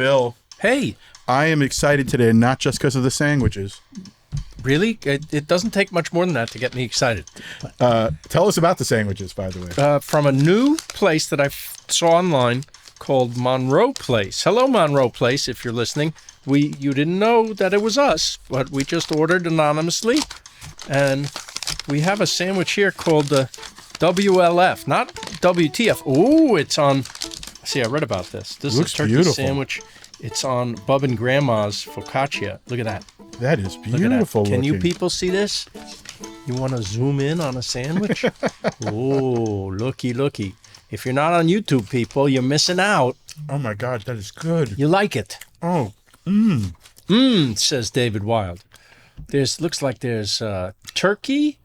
Phil, Hey, I am excited today, not just because of the sandwiches. really? It doesn't take much more than that to get me excited. Tell us about the sandwiches, by the way. From a new place that I saw online called Monroe Place. Hello, Monroe Place, if you're listening. You didn't know that it was us, but we just ordered anonymously. And we have a sandwich here called the WLF, not WTF. Ooh, it's on... See, I read about this. This Looks is a turkey beautiful. sandwich. It's on Bub and Grandma's focaccia. Look at that. That is Look at that. beautiful Can you looking. people see this? You want to zoom in on a sandwich? Oh, looky. If you're not on YouTube, people, you're missing out. Oh my God, that is good. You like it? Oh, Says David Wild. Looks like there's turkey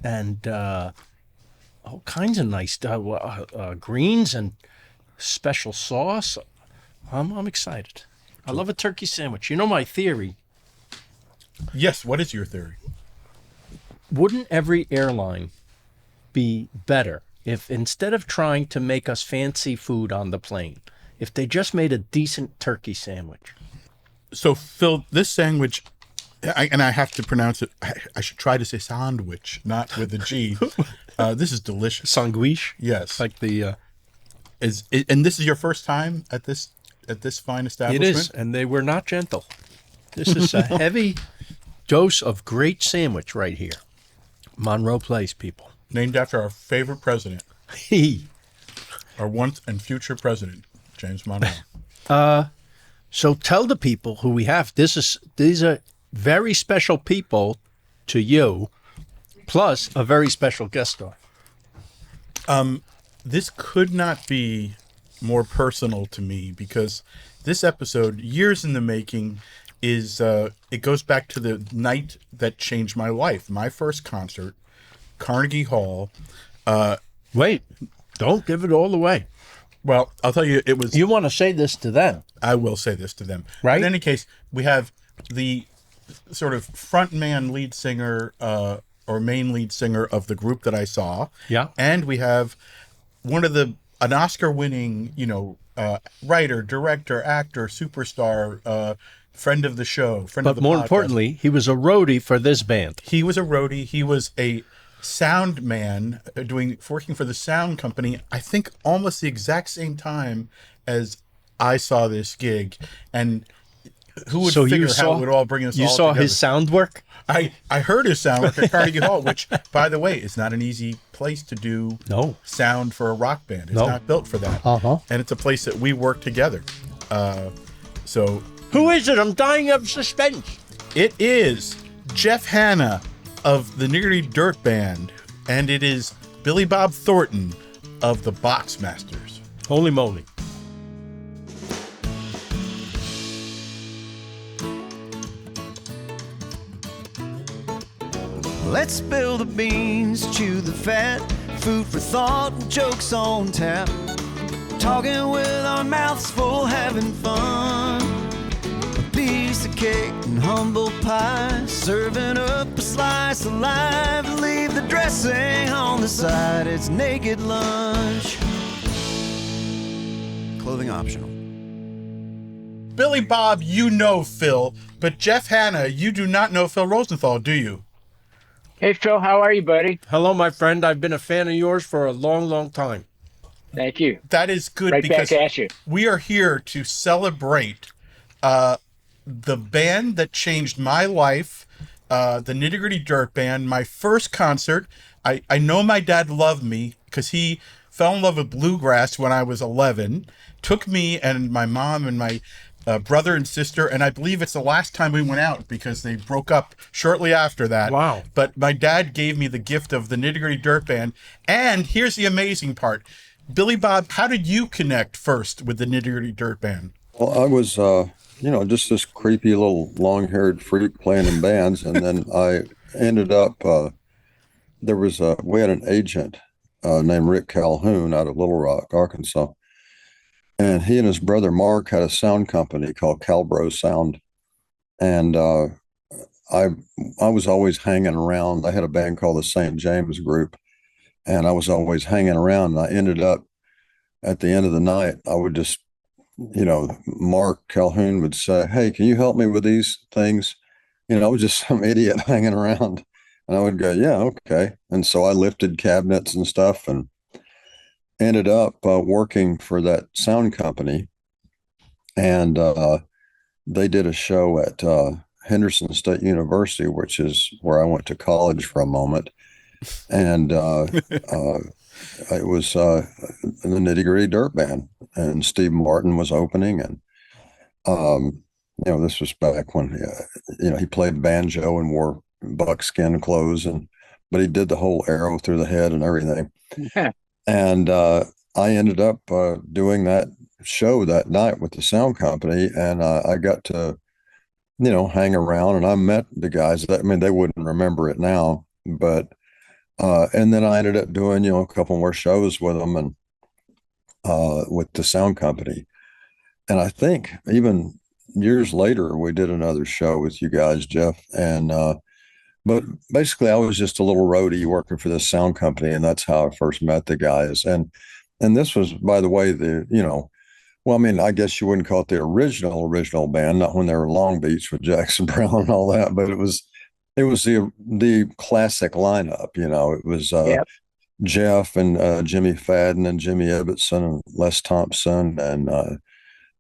and all kinds of nice greens and special sauce. I'm excited. I love a turkey sandwich. You know my theory. yes. What is your theory? Wouldn't every airline be better if instead of trying to make us fancy food on the plane, if they just made a decent turkey sandwich? So, Phil, this sandwich, and I have to pronounce it, I should try to say sandwich, not with a G. This is delicious. Sandwich? Yes. Like the... And this is your first time at this fine It establishment? is, and they were not gentle. This is a heavy dose of great sandwich right here. Monroe Place, people. Named after our favorite president, our once and future president, James Monroe. So tell the people who we have. These are very special people to you, plus a very special guest star. This could not be more personal to me because this episode, years in the making, is it goes back to the night that changed my life. My first concert, Carnegie Hall. Wait, don't give it all away. Well, I'll tell you, it was... You want to say this to them. I will say this to them. Right. In any case, we have the sort of frontman lead singer or main lead singer of the group that I saw. Yeah. And we have an Oscar-winning, writer, director, actor, superstar, friend of the show, friend of the But more podcast. importantly, he was a roadie for this band. He was a roadie. He was a sound man working for the sound company, I think almost the exact same time as I saw this gig. And who would figure how it would all bring us all You saw together. his sound work? I heard his sound work at Carnegie Hall, which, by the way, is not an easy place to do sound for a rock band. It's not built for that. Uh-huh. And it's a place that we work together. So Who is it? I'm dying of suspense. it is Jeff Hanna of the Nitty Gritty Dirt Band, and it is Billy Bob Thornton of the Boxmasters. Holy moly. Let's spill the beans, chew the fat, food for thought, and jokes on tap. Talking with our mouths full, having fun. A piece of cake and humble pie, serving up a slice of life. Leave the dressing on the side, it's naked lunch. Clothing optional. Billy Bob, you know Phil, but Jeff Hanna, you do not know Phil Rosenthal, do you? Hey, Phil, how are you, buddy? Hello, my friend. I've been a fan of yours for a long, long time. Thank you. That is good Right because back at you. we are here to celebrate the band that changed my life, the Nitty Gritty Dirt Band. My first concert. I know my dad loved me because he fell in love with bluegrass when I was 11. Took me and my mom and my brother and sister, and I believe it's the last time we went out because they broke up shortly after that. Wow. But my dad gave me the gift of the Nitty Gritty Dirt Band. And here's the amazing part. Billy Bob, how did you connect first with the Nitty Gritty Dirt Band? Well, I was, just this creepy little long-haired freak playing in bands, and then I ended up, we had an agent named Rick Calhoun out of Little Rock, Arkansas, and he and his brother Mark had a sound company called Calbro Sound, and I was always hanging around. I had a band called the St. James Group, and I was always hanging around. And I ended up at the end of the night, I would just Mark Calhoun would say, "Hey, can you help me with these things?" I was just some idiot hanging around, and I would go, "Yeah, okay." And so I lifted cabinets and stuff, and ended up working for that sound company, and they did a show at Henderson State University, which is where I went to college for a moment, and it was the Nitty Gritty Dirt Band, and Steve Martin was opening, and this was back when he played banjo and wore buckskin clothes, but he did the whole arrow through the head and everything, and I ended up doing that show that night with the sound company, and I got to hang around, and I met the guys. That, I mean, they wouldn't remember it now, but and then I ended up doing a couple more shows with them, and with the sound company. And I think even years later we did another show with you guys, Jeff, and but basically I was just a little roadie working for this sound company, and that's how I first met the guys. And this was, by the way, well, I mean, I guess you wouldn't call it the original band, not when they were Long Beach with Jackson Browne and all that, but it was the classic lineup. It was Yep. Jeff and Jimmy Fadden and Jimmy Ibbotson and Les Thompson and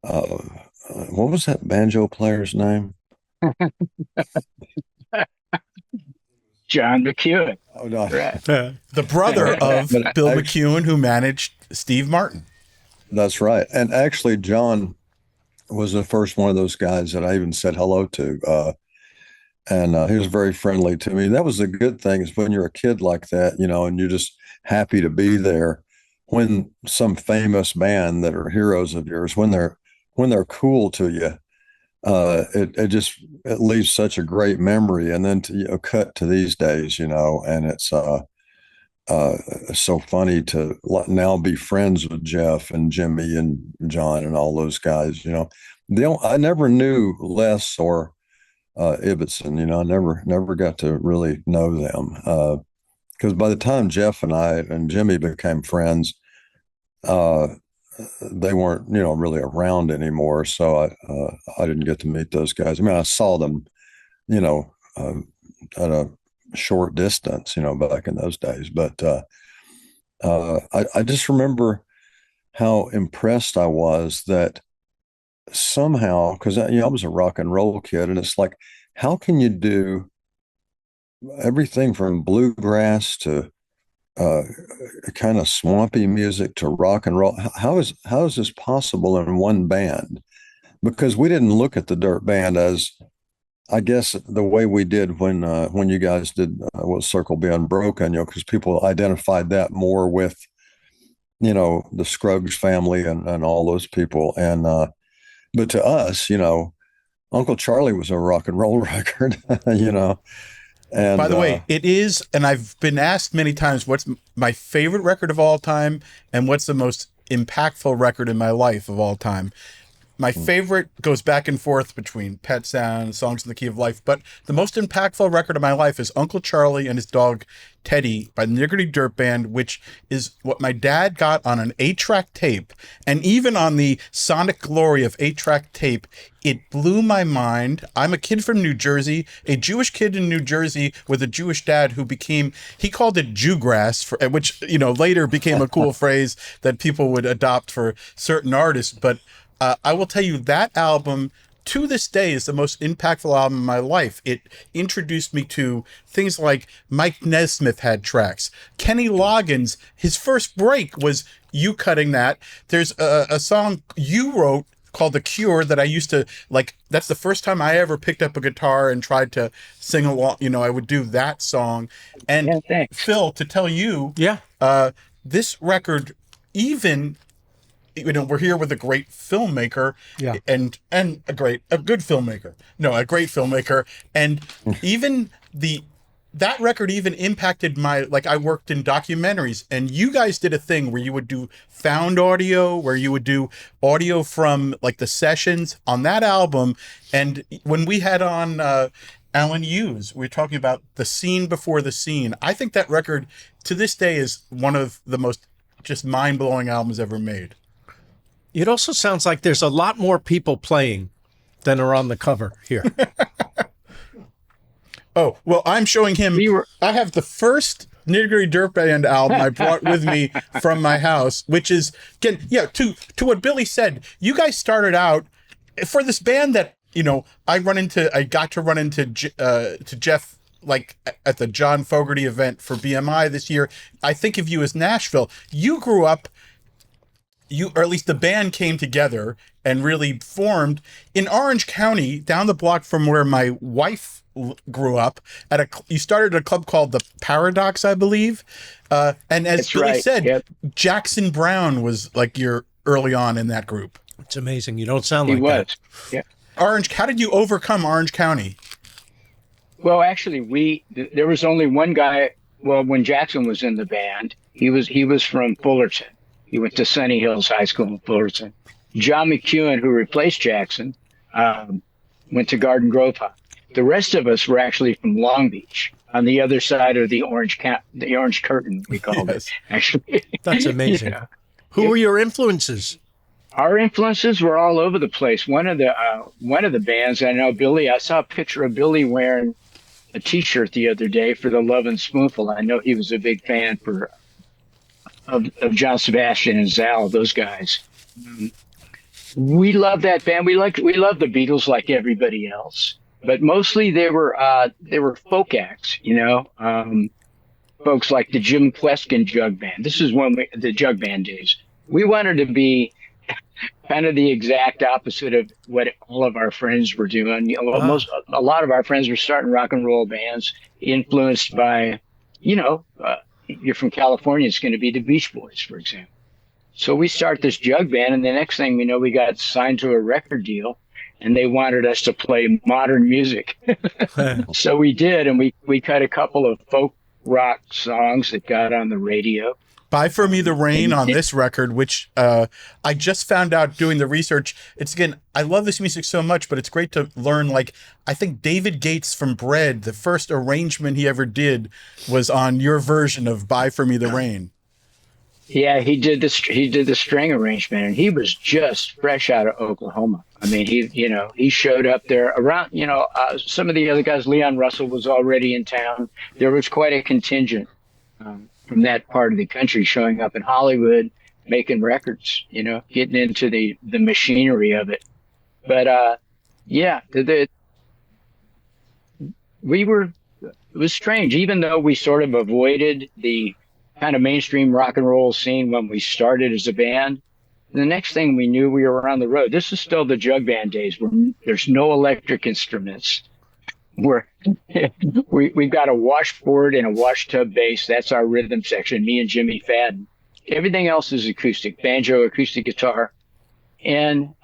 what was that banjo player's name? John McEwen. Oh, no. Right. The brother of But Bill I- McEwen, who managed Steve Martin. That's right. And actually, John was the first one of those guys that I even said hello to. And he was very friendly to me. That was the good thing, is when you're a kid like that, and you're just happy to be there, when some famous band that are heroes of yours, when they're cool to you, it leaves such a great memory. And then to cut to these days, and it's so funny to now be friends with Jeff and Jimmy and John and all those guys. I never knew Les or Ibbotson. I never got to really know them, because by the time Jeff and I and Jimmy became friends, they weren't really around anymore. So I didn't get to meet those guys. I mean, I saw them, at a short distance, back in those days. But I just remember how impressed I was that somehow, because I was a rock and roll kid, and it's like, how can you do everything from bluegrass to kind of swampy music to rock and roll? How is this possible in one band? Because we didn't look at the Dirt Band as, I guess, the way we did when you guys did Circle Being Broken, because people identified that more with the Scruggs family and all those people, and but to us, Uncle Charlie was a rock and roll record, And By the way, it is, and I've been asked many times, what's my favorite record of all time and what's the most impactful record in my life of all time. My favorite goes back and forth between Pet Sound, Songs in the Key of Life, but the most impactful record of my life is Uncle Charlie and His Dog Teddy by the Nitty Gritty Dirt Band, which is what my dad got on an 8-track tape. And even on the sonic glory of 8-track tape, it blew my mind. I'm a kid from New Jersey, a Jewish kid in New Jersey with a Jewish dad who he called it Jewgrass, which, later became a cool phrase that people would adopt for certain artists. But I will tell you, that album to this day is the most impactful album in my life. It introduced me to things like Mike Nesmith had tracks. Kenny Loggins, his first break was you cutting that. There's a song you wrote called The Cure that I used to like. That's the first time I ever picked up a guitar and tried to sing along. I would do that song. And Yeah, thanks. Phil, to tell you, this record, even, we're here with a great filmmaker, and a good filmmaker. No, a great filmmaker. And even that record even impacted I worked in documentaries, and you guys did a thing where you would do found audio, where you would do audio from the sessions on that album. And when we had on Alan Hughes, we were talking about the scene before the scene. I think that record to this day is one of the most just mind-blowing albums ever made. It also sounds like there's a lot more people playing than are on the cover here. Oh, well, I'm showing him. I have the first Nitty Gritty Dirt Band album I brought with me from my house, which is, again, yeah, to what Billy said, you guys started out for this band that, you know, I got to run into to Jeff, like at the John Fogerty event for BMI this year. I think of you as Nashville. You grew up, or at least the band came together and really formed in Orange County, down the block from where my wife grew up. You started at a club called the Paradox, I believe. And as Billy said, Jackson Brown was like your early on in that group. It's amazing. You don't sound like that. Yeah. How did you overcome Orange County? Well, actually, there was only one guy. Well, when Jackson was in the band, he was from Fullerton. He went to Sunny Hills High School in Fullerton. John McEwen, who replaced Jackson, went to Garden Grove High. The rest of us were actually from Long Beach, on the other side of the orange curtain, we called it. Actually, that's amazing. Yeah. Who were your influences? Our influences were all over the place. One of the bands, I know Billy. I saw a picture of Billy wearing a T-shirt the other day for the Love and Spoonful. I know he was a big fan of John Sebastian and Zal, those guys. We love that band. We love the Beatles like everybody else, but mostly they were folk acts, you know, folks like the Jim Pleskin Jug Band. This is the Jug Band days. We wanted to be kind of the exact opposite of what all of our friends were doing. You know, a lot of our friends were starting rock and roll bands, influenced by, you know, you're from California, it's going to be the Beach Boys, for example. So we start this jug band, and the next thing we know, we got signed to a record deal, and they wanted us to play modern music. So we did, and we cut a couple of folk rock songs that got on the radio. Buy For Me the Rain on this record, which I just found out doing the research. It's, again, I love this music so much, but it's great to learn, like, I think David Gates from Bread, the first arrangement he ever did was on your version of Buy For Me the Rain. Yeah, he did the string arrangement, and he was just fresh out of Oklahoma. I mean, he showed up there around, some of the other guys, Leon Russell was already in town. There was quite a contingent from that part of the country showing up in Hollywood, making records, getting into the machinery of it. But, it was strange, even though we sort of avoided the kind of mainstream rock and roll scene when we started as a band. The next thing we knew, we were on the road. This is still the jug band days where there's no electric instruments. We've got a washboard and a wash tub bass. That's our rhythm section, me and Jimmy Fadden. Everything else is acoustic, banjo, acoustic guitar. And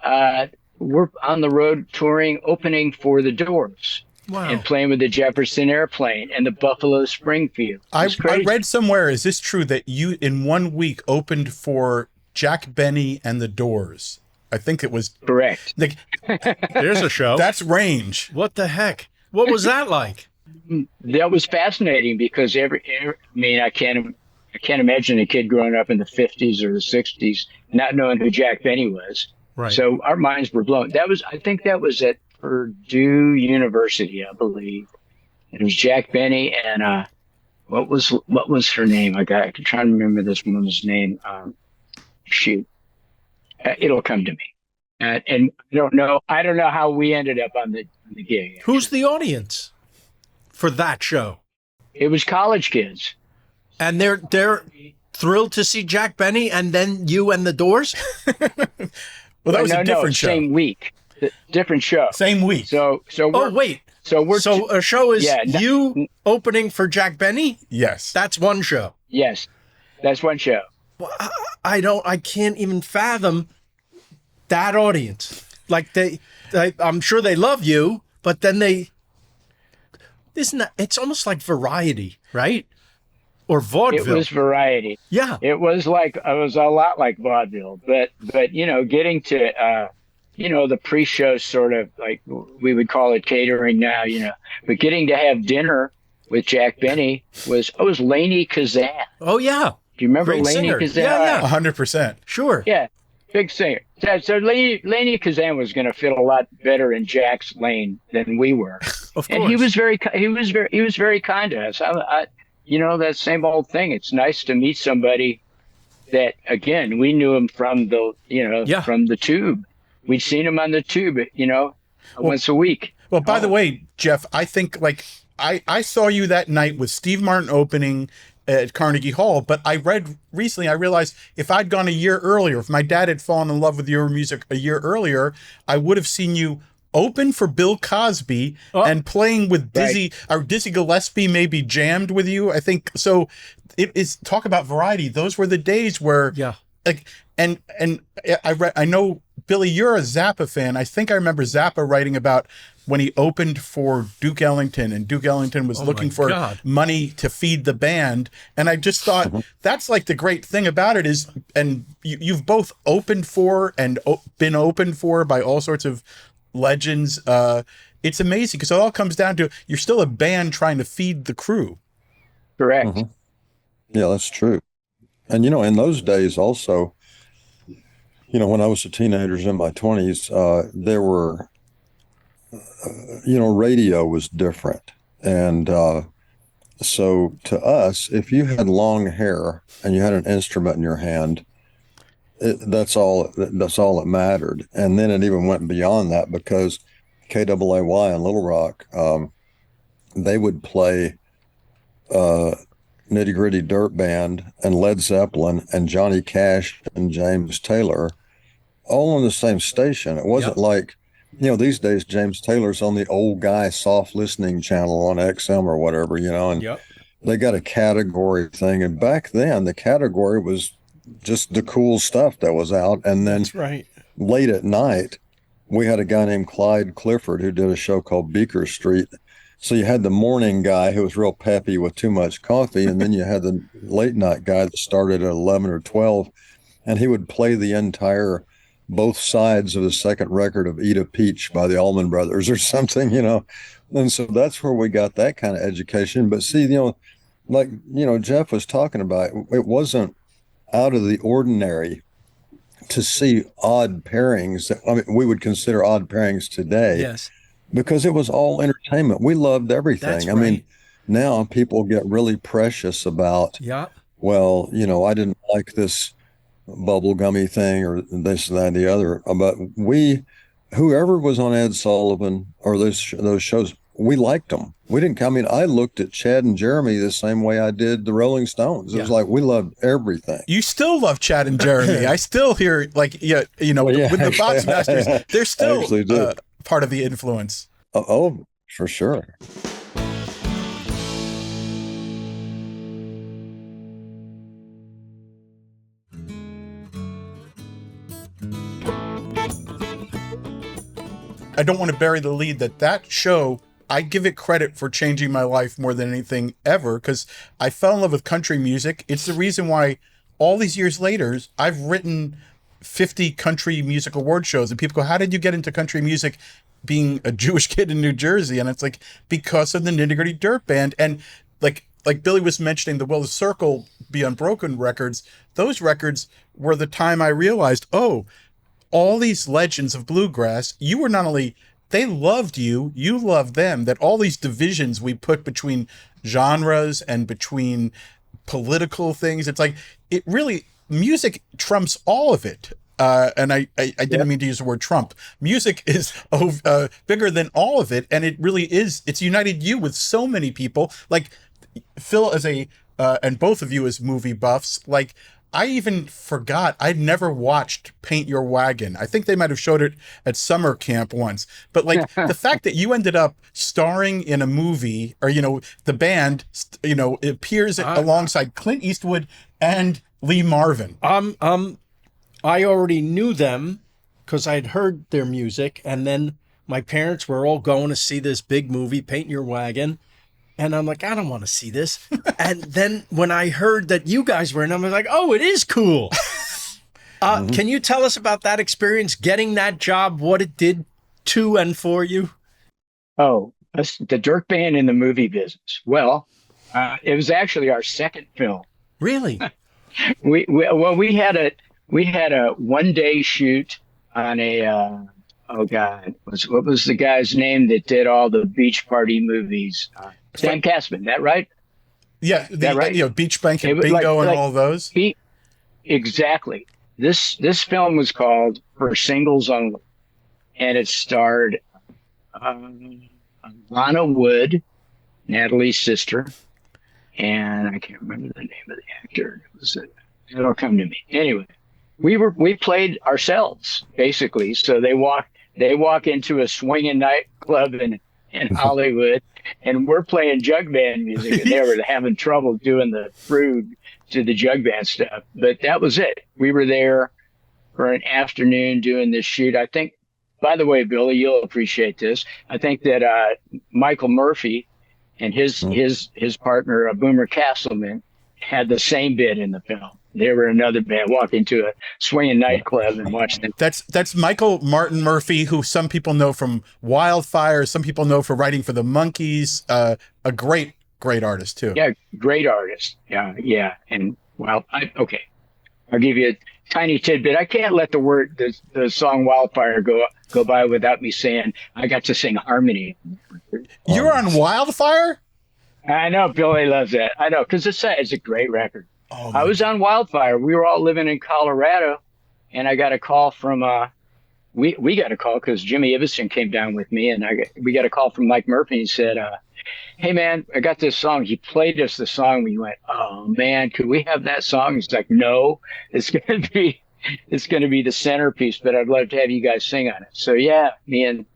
we're on the road touring, opening for the Doors. Wow. And playing with the Jefferson Airplane and the Buffalo Springfield. I read somewhere, is this true, that you in 1 week opened for Jack Benny and the Doors? I think it was correct. There's a show. That's range. What the heck? What was that like? That was fascinating because I can't imagine a kid growing up in the 50s or the 60s not knowing who Jack Benny was. Right. So our minds were blown. I think that was at Purdue University, I believe. It was Jack Benny and what was her name? I can try to remember this woman's name. It'll come to me. And I don't know how we ended up on the gig. Actually. Who's the audience for that show? It was college kids. And they're thrilled to see Jack Benny and then you and the Doors? Well, that was a different show. Same week. Different show. Same week. So a show is you opening for Jack Benny? Yes. That's one show. Yes. That's one show. Well, I can't even fathom that audience. Like I'm sure they love you, but then it's almost like Variety, right? Or vaudeville. It was Variety. Yeah. It was a lot like vaudeville, but getting to the pre-show sort of like we would call it catering now, but getting to have dinner with Jack Benny was Laney Kazan. Oh yeah. Do you remember Great Laney singer. Kazan? Yeah. 100%. Sure. Yeah. Big singer. So Laney Kazan was going to fit a lot better in Jack's lane than we were, Of and course. he was very kind to us. That same old thing. It's nice to meet somebody that, again, we knew him from Yeah. from the tube. We'd seen him on the tube, once a week. Well, by the way, Jeff, I think like I saw you that night with Steve Martin opening at Carnegie Hall, but I read recently, I realized if I'd gone a year earlier, if my dad had fallen in love with your music a year earlier, I would have seen you open for Bill Cosby and playing with Dizzy, or Dizzy Gillespie maybe jammed with you. I think so. It is, talk about variety. Those were the days where, like, and I know, Billy, you're a Zappa fan. I think I remember Zappa writing about when he opened for Duke Ellington, and Duke Ellington was looking for money to feed the band. And I just thought that's like the great thing about it is, and you've both opened for and been opened for by all sorts of legends. It's amazing because it all comes down to you're still a band trying to feed the crew. Correct. Yeah, that's true. And, in those days also, when I was a teenager in my 20s, there were, radio was different. And so to us, if you had long hair and you had an instrument in your hand, that's all that mattered. And then it even went beyond that because KAAY in Little Rock, they would play Nitty Gritty Dirt Band and Led Zeppelin and Johnny Cash and James Taylor all on the same station. It wasn't like, these days James Taylor's on the old guy soft listening channel on XM or whatever, and they got a category thing. And back then the category was just the cool stuff that was out. And then late at night, we had a guy named Clyde Clifford who did a show called Beaker Street. So you had the morning guy who was real peppy with too much coffee, and then you had the late night guy that started at 11 or 12, and he would play the entire both sides of the second record of Eat a Peach by the Allman Brothers or something, And so that's where we got that kind of education. But see, Jeff was talking about, it wasn't out of the ordinary to see odd pairings. We would consider odd pairings today. Yes. Because it was all entertainment. We loved everything. That's I mean, now people get really precious about, well, I didn't like this bubblegummy thing or this, that, and the other. But whoever was on Ed Sullivan or those shows, we liked them. We didn't, I looked at Chad and Jeremy the same way I did the Rolling Stones. It was like, we loved everything. You still love Chad and Jeremy. I still hear with the Boxmasters, they're still part of the influence. Oh, for sure. I don't want to bury the lead that show, I give it credit for changing my life more than anything ever, because I fell in love with country music. It's the reason why all these years later, I've written 50 country music award shows, and people go, how did you get into country music being a Jewish kid in New Jersey? And it's like, because of the Nitty Gritty Dirt Band. And like Billy was mentioning, the Will the Circle Be Unbroken records, those records were the time I realized, all these legends of bluegrass, you were not only, they loved you, you loved them, that all these divisions we put between genres and between political things, it's like, it really, music trumps all of it. And I didn't mean to use the word Trump. Music is bigger than all of it. And it really is, it's united you with so many people. Like Phil and both of you as movie buffs, like I even forgot, I'd never watched Paint Your Wagon. I think they might have showed it at summer camp once. But like the fact that you ended up starring in a movie, or, the band, it appears alongside Clint Eastwood and Lee Marvin. I already knew them because I'd heard their music, and then my parents were all going to see this big movie, Paint Your Wagon, and I'm like, I don't want to see this. And then when I heard that you guys were in, I was like, oh, it is cool. Can you tell us about that experience, getting that job, what it did to and for you? Oh, the Dirt Band in the movie business. Well, it was actually our second film. Really? We had a 1-day shoot on a oh God, what was the guy's name that did all the beach party movies? Sam Castman, that right? Yeah, That right? Beach Blanket It was Bingo and all those. Exactly. This film was called For Singles Only, and it starred Lana Wood, Natalie's sister, and I can't remember the name of the actor. It'll come to me. Anyway, we played ourselves basically. So they walk into a swinging nightclub in Hollywood, and we're playing jug band music, and they were having trouble doing the Frug to the jug band stuff. But that was it. We were there for an afternoon doing this shoot. I think, by the way, Billy, you'll appreciate this. I think that Michael Murphy and his partner, Boomer Castleman, had the same bit in the film. They were another band, walk into a swinging nightclub and watch them. That's Michael Martin Murphy, who some people know from Wildfire, some people know for writing for the Monkees. A great artist too. Yeah, great artist. Yeah. And well, okay, I'll give you a tiny tidbit. I can't let the song Wildfire go by without me saying I got to sing harmony. You're on Wildfire? I know Billy loves that. I know, because it's a great record. Oh, I was on Wildfire. We were all living in Colorado, and I got a call from we got a call because Jimmy Ibbotson came down with me, and we got a call from Mike Murphy. He said, "Hey man, I got this song." He played us the song. We went, "Oh man, could we have that song?" He's like, "No, it's gonna be the centerpiece, but I'd love to have you guys sing on it." So yeah, me and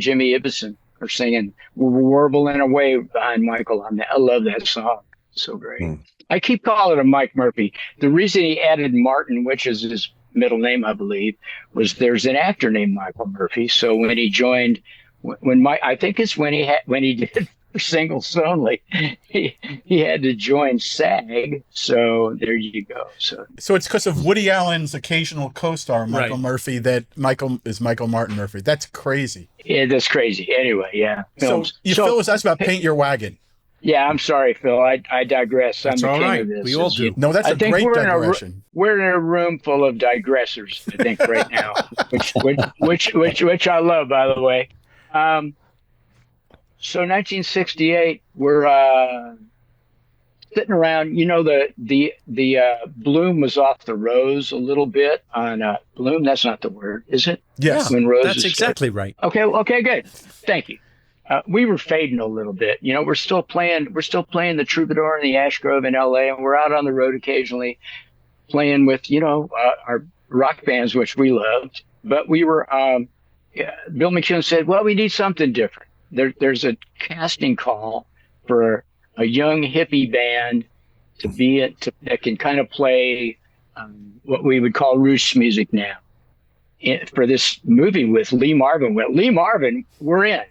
Jimmy Ibbotson are singing. We're warbling away behind Michael on that. I love that song. So great. I keep calling him Mike Murphy. The reason he added Martin, which is his middle name, I believe, was there's an actor named Michael Murphy. So when he joined, I think it's when he did Singles Only, he had to join SAG. So there you go. So it's because of Woody Allen's occasional co-star, Michael Right. Murphy, that Michael is Michael Martin Murphy. That's crazy. Yeah, that's crazy. Anyway, yeah. So Phil was asked about Paint Your Wagon. Yeah, I'm sorry, Phil. I digress. That's I'm the all king right. of this. We all do. No, that's a great digression. We're in a room full of digressors, I think, right now, which I love, by the way. So 1968, we're sitting around. You know, the bloom was off the rose a little bit on bloom. That's not the word, is it? Yes. When roses That's exactly right. Okay, good. Thank you. We were fading a little bit. You know, we're still playing the Troubadour and the Ash Grove in LA, and we're out on the road occasionally playing with, our rock bands, which we loved. But we were, Bill McKeown said, well, we need something different. There's a casting call for a young hippie band that can kind of play what we would call roots music now for this movie with Lee Marvin. Well, Lee Marvin, we're in.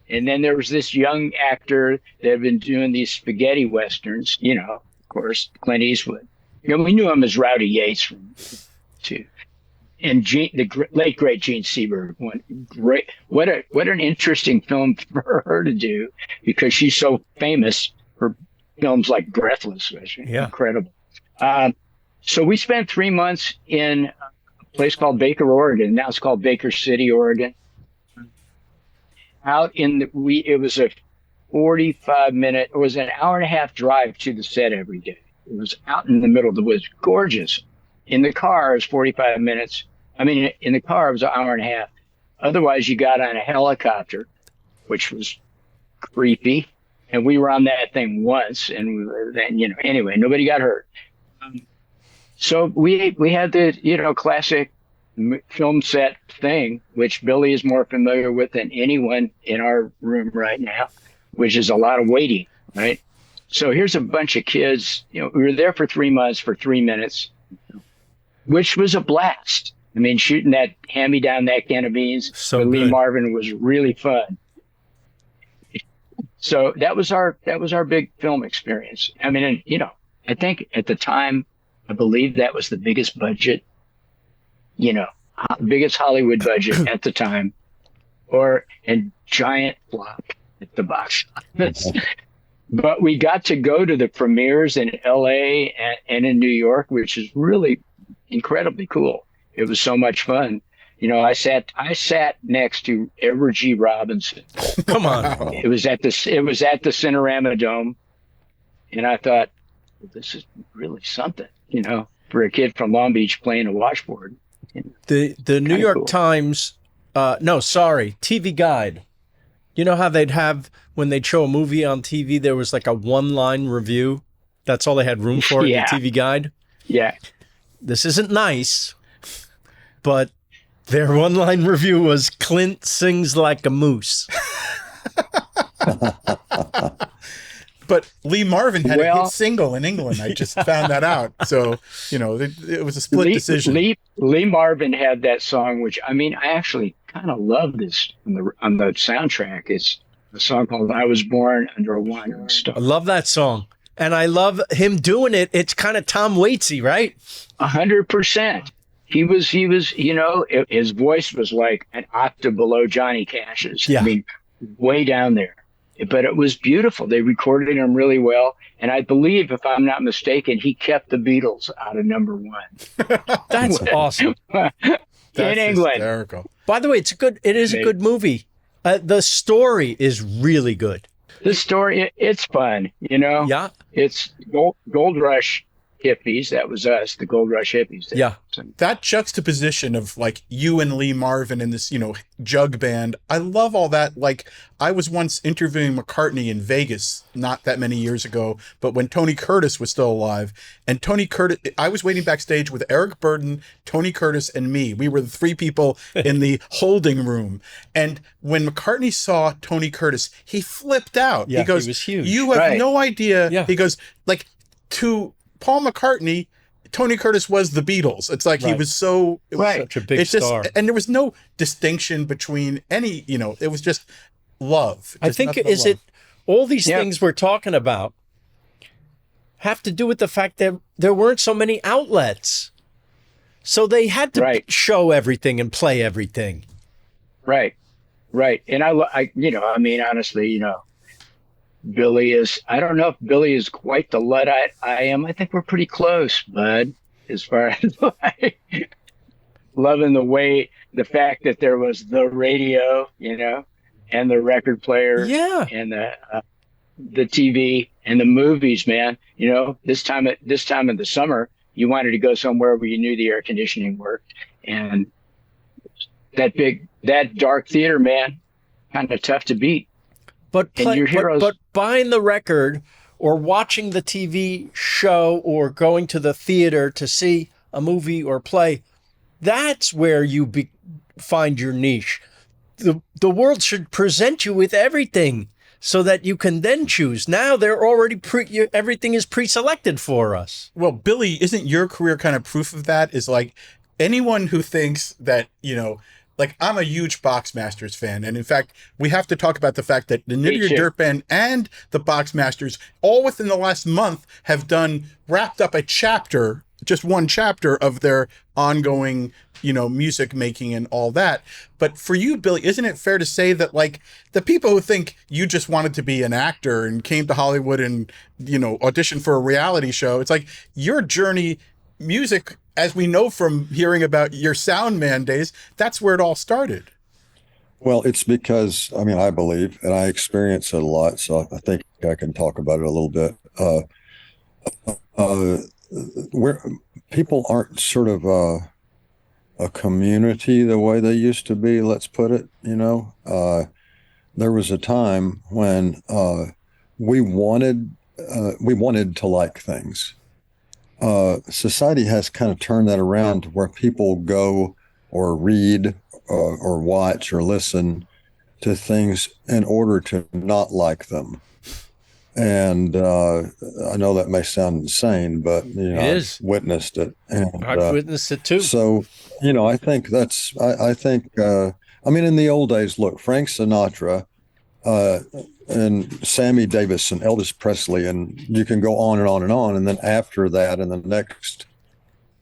And then there was this young actor that had been doing these spaghetti westerns, of course, Clint Eastwood. We knew him as Rowdy Yates too. And the late great Gene Seberg. What an interesting film for her to do, because she's so famous for films like Breathless, which is incredible. So we spent 3 months in a place called Baker, Oregon. Now it's called Baker City, Oregon. It was a 45-minute, it was an hour and a half drive to the set every day. It was out in the middle of the woods, gorgeous. In the car, it was 45 minutes. In the car, it was an hour and a half. Otherwise, you got on a helicopter, which was creepy. And we were on that thing once, and then, anyway, nobody got hurt. So we had the, classic film set thing, which Billy is more familiar with than anyone in our room right now, which is a lot of waiting, right? So here's a bunch of kids, we were there for 3 months for 3 minutes, which was a blast. Shooting that hand-me-down, that can of beans with Lee Marvin was really fun. So that was our big film experience. I think at the time, I believe that was the biggest budget, biggest Hollywood budget at the time, and giant flop at the box office. But we got to go to the premieres in LA and in New York, which is really incredibly cool. It was so much fun. I sat next to Edward G. Robinson. Come on. It was at the Cinerama Dome, and I thought, well, this is really something, for a kid from Long Beach playing a washboard. The New York cool. Times, TV Guide. You know how they'd have, when they'd show a movie on TV, there was like a one-line review. That's all they had room for in the TV Guide. Yeah. This isn't nice, but their one-line review was Clint sings like a moose. But Lee Marvin had a hit single in England. I just found that out. So, it was a split decision. Lee Marvin had that song, which, I actually kind of love this on the soundtrack. It's a song called I Was Born Under a Wandering Star. I love that song. And I love him doing it. It's kind of Tom Waitsy, right? 100%. He was, his voice was like an octave below Johnny Cash's. Yeah. Way down there. But it was beautiful. They recorded him really well. And I believe, if I'm not mistaken, he kept the Beatles out of number one. That's awesome. In England. Hysterical. By the way, it is a good movie. The story is really good. The story, it's fun, Yeah. It's Gold Rush hippies. That was us, the Gold Rush hippies. Yeah. That juxtaposition of like you and Lee Marvin in this, jug band. I love all that. Like, I was once interviewing McCartney in Vegas not that many years ago, but when Tony Curtis was still alive, and Tony Curtis, I was waiting backstage with Eric Burden, Tony Curtis, and me. We were the three people in the holding room. And when McCartney saw Tony Curtis, he flipped out. Yeah, he goes, he was huge. "You have no idea." Yeah. He goes, like, to Paul McCartney, Tony Curtis was the Beatles. It's like he was so such a big star. And there was no distinction between any, it was just love. I think all these things we're talking about have to do with the fact that there weren't so many outlets. So they had to show everything and play everything. Right. And honestly, Billy is, I don't know if Billy is quite the Luddite I am. I think we're pretty close, bud, as far as loving the fact that there was the radio, and the record player, and the TV and the movies, man. This time of the summer, you wanted to go somewhere where you knew the air conditioning worked, and that dark theater, man, kind of tough to beat. But buying the record or watching the TV show or going to the theater to see a movie or play, that's where you find your niche. The world should present you with everything so that you can then choose. Now they're already everything is pre-selected for us. Well, Billy, isn't your career kind of proof of that? Is like anyone who thinks that, like, I'm a huge Boxmasters fan. And in fact, we have to talk about the fact that the Nitty Gritty Dirt Band and the Boxmasters, all within the last month, have wrapped up just one chapter of their ongoing, music making and all that. But for you, Billy, isn't it fair to say that, like, the people who think you just wanted to be an actor and came to Hollywood and, auditioned for a reality show, it's like your journey, music, as we know from hearing about your sound man days, that's where it all started. Well, it's because, I believe, and I experience it a lot, so I think I can talk about it a little bit. Where people aren't sort of a community the way they used to be, let's put it, there was a time when we wanted to like things. Society has kind of turned that around to where people go or read or watch or listen to things in order to not like them. And I know that may sound insane, but I've witnessed it. And, I've witnessed it too. So, I think that's. I think. In the old days, look, Frank Sinatra, and Sammy Davis and Elvis Presley, and you can go on and on and on. And then after that, in the next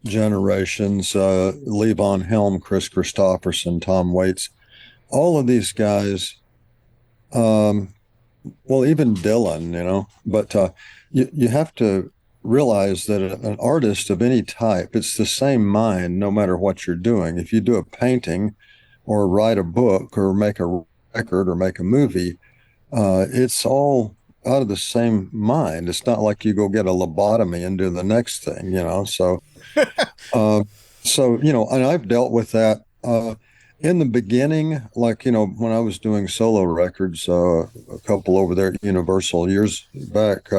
generations, Levon Helm, Chris Christopherson, Tom Waits, all of these guys. Well, even Dylan, but you have to realize that an artist of any type, it's the same mind no matter what you're doing. If you do a painting or write a book or make a record or make a movie, it's all out of the same mind. It's not like you go get a lobotomy and do the next thing, you know. So, you know, and I've dealt with that in the beginning, like, you know, when I was doing solo records, a couple over there at Universal years back,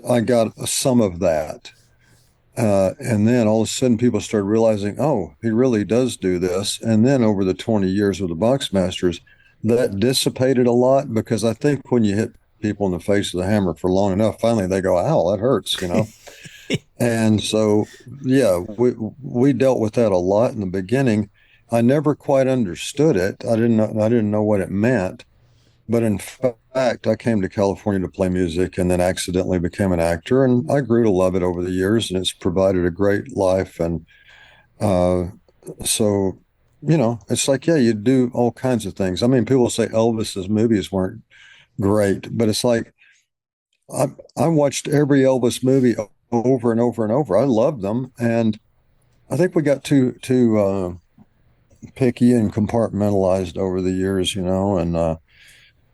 I got some of that. And then all of a sudden people started realizing, oh, he really does do this. And then over the 20 years with the Boxmasters, that dissipated a lot, because I think when you hit people in the face with a hammer for long enough, finally they go, ow, that hurts, you know? And so, yeah, we dealt with that a lot in the beginning. I never quite understood it. I didn't know what it meant. But in fact, I came to California to play music and then accidentally became an actor. And I grew to love it over the years, and it's provided a great life. And so, you know, it's like, yeah, you do all kinds of things. I mean, people say Elvis's movies weren't great, but it's like, I watched every Elvis movie over and over and over. I loved them. And I think we got too picky and compartmentalized over the years, you know, and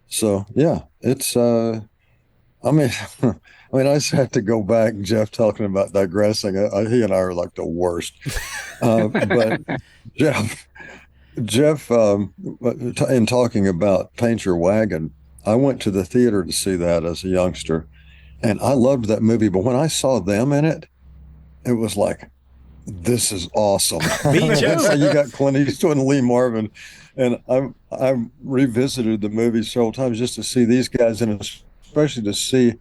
so, yeah, it's, I mean, I just have to go back, Jeff, talking about digressing. He and I are like the worst. But Jeff, in talking about Paint Your Wagon, I went to the theater to see that as a youngster, and I loved that movie. But when I saw them in it, it was like, this is awesome. Me too. So you got Clint Eastwood and Lee Marvin, and I revisited the movie several times just to see these guys, and especially to see,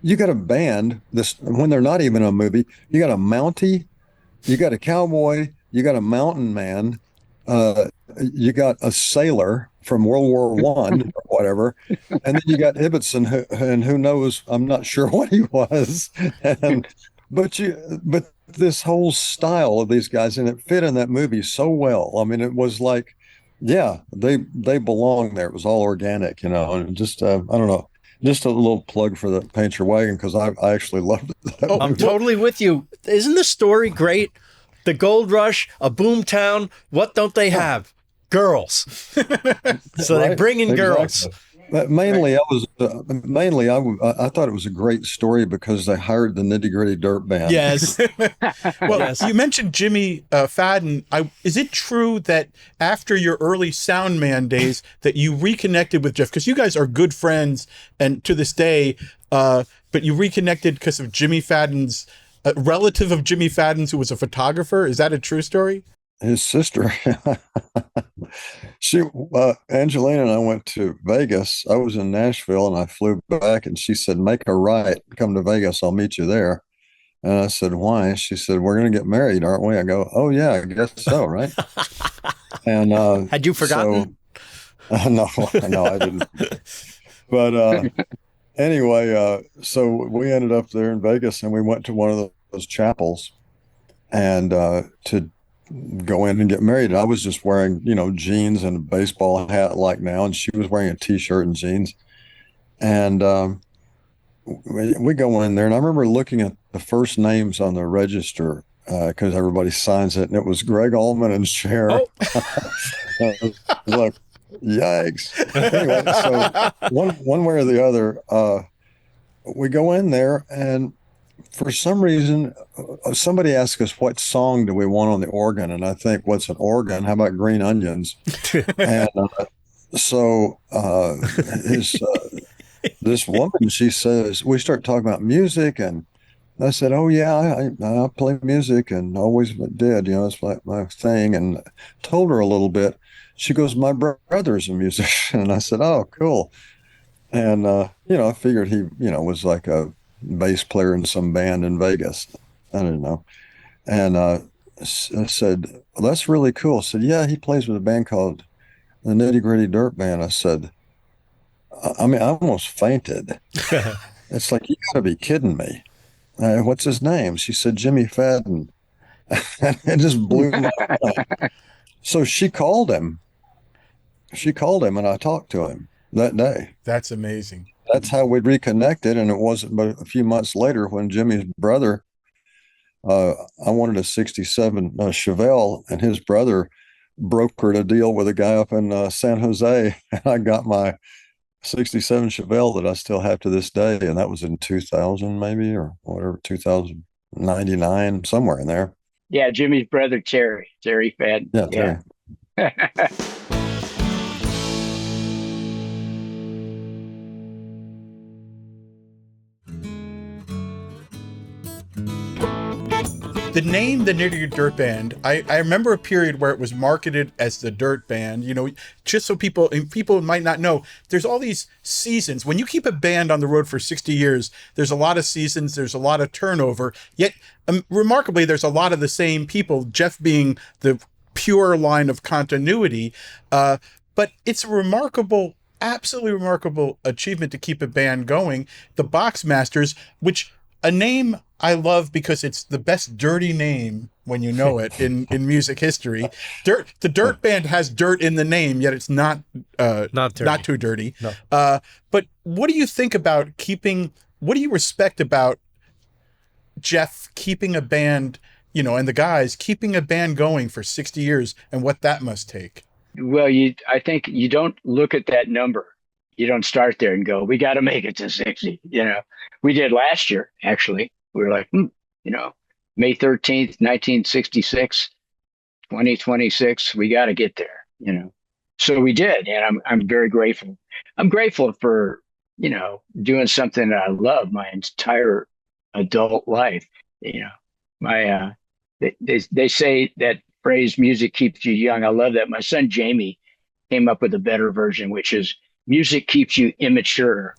you got a band this when they're not even a movie. You got a Mountie, you got a cowboy, you got a mountain man, you got a sailor from World War One or whatever, and then you got Ibbotson, and who knows? I'm not sure what he was, but this whole style of these guys, and it fit in that movie so well. I mean, it was like, yeah, they belong there. It was all organic, you know, and just I don't know, just a little plug for the Paint Your Wagon, because I actually loved it. I'm totally with you. Isn't the story great? The gold rush, a boom town. What don't they have? Girls. So Right? they bring in girls. Exactly. But mainly, I thought it was a great story because they hired the Nitty Gritty Dirt Band. Yes. Well, Yes. you mentioned Jimmy Fadden. Is it true that after your early sound man days that you reconnected with Jeff? Because you guys are good friends, and to this day, but you reconnected because of Jimmy Fadden's a relative of Jimmy Fadden's who was a photographer. Is that a true story? His sister, Angelina and I went to Vegas. I was in Nashville and I flew back, and she said, make a right, come to Vegas. I'll meet you there. And I said, why? She said, we're going to get married, aren't we? I go, oh yeah, I guess so. Right. And, Had you forgotten? No, I didn't. But, anyway, so we ended up there in Vegas, and we went to one of those chapels and, to go in and get married. And I was just wearing, you know, jeans and a baseball hat like now, and she was wearing a t-shirt and jeans. And we go in there, and I remember looking at the first names on the register because everybody signs it, and it was Greg Allman and Cher. Oh. Look, yikes. Anyway, so one way or the other, we go in there, and for some reason, somebody asked us, what song do we want on the organ? And I think, what's an organ? How about Green Onions? And so this woman, she says, we start talking about music. And I said, oh, yeah, I play music and always did. You know, it's like my thing. And told her a little bit. She goes, my brother's a musician. And I said, oh, cool. And, you know, I figured he, you know, was like a bass player in some band in Vegas. I didn't know. And I said, well, that's really cool. I said, yeah, he plays with a band called the Nitty Gritty Dirt Band. I said, I mean, I almost fainted. It's like, you gotta be kidding me. What's his name? She said, Jimmy Fadden. It just blew my mind. So she called him and I talked to him that day. That's amazing. that's how we reconnected. And it wasn't but a few months later when Jimmy's brother, I wanted a 67 Chevelle, and his brother brokered a deal with a guy up in San Jose. And I got my 67 Chevelle that I still have to this day. And that was in 2000, maybe, or whatever, 2099, somewhere in there. Yeah, Jimmy's brother, Terry Fadden. Yeah, Terry. Yeah. The name, the Nitty Gritty Dirt Band, I remember a period where it was marketed as the Dirt Band, you know, just so people might not know, there's all these seasons. When you keep a band on the road for 60 years, there's a lot of seasons, there's a lot of turnover, yet remarkably, there's a lot of the same people, Jeff being the pure line of continuity. But it's a remarkable, absolutely remarkable achievement to keep a band going. The Boxmasters, which a name I love because it's the best dirty name when you know it in music history. The Dirt Band has dirt in the name, yet it's not too dirty. No. But what do you think about what do you respect about Jeff keeping a band, you know, and the guys keeping a band going for 60 years and what that must take? Well, I think you don't look at that number. You don't start there and go, we got to make it to 60. You know, we did last year, actually. We were like, you know, May 13th, 1966, 2026, we got to get there, you know. So we did. And I'm very grateful. I'm grateful for, you know, doing something that I love my entire adult life. You know, they say that phrase, music keeps you young. I love that. My son, Jamie, came up with a better version, which is, music keeps you immature.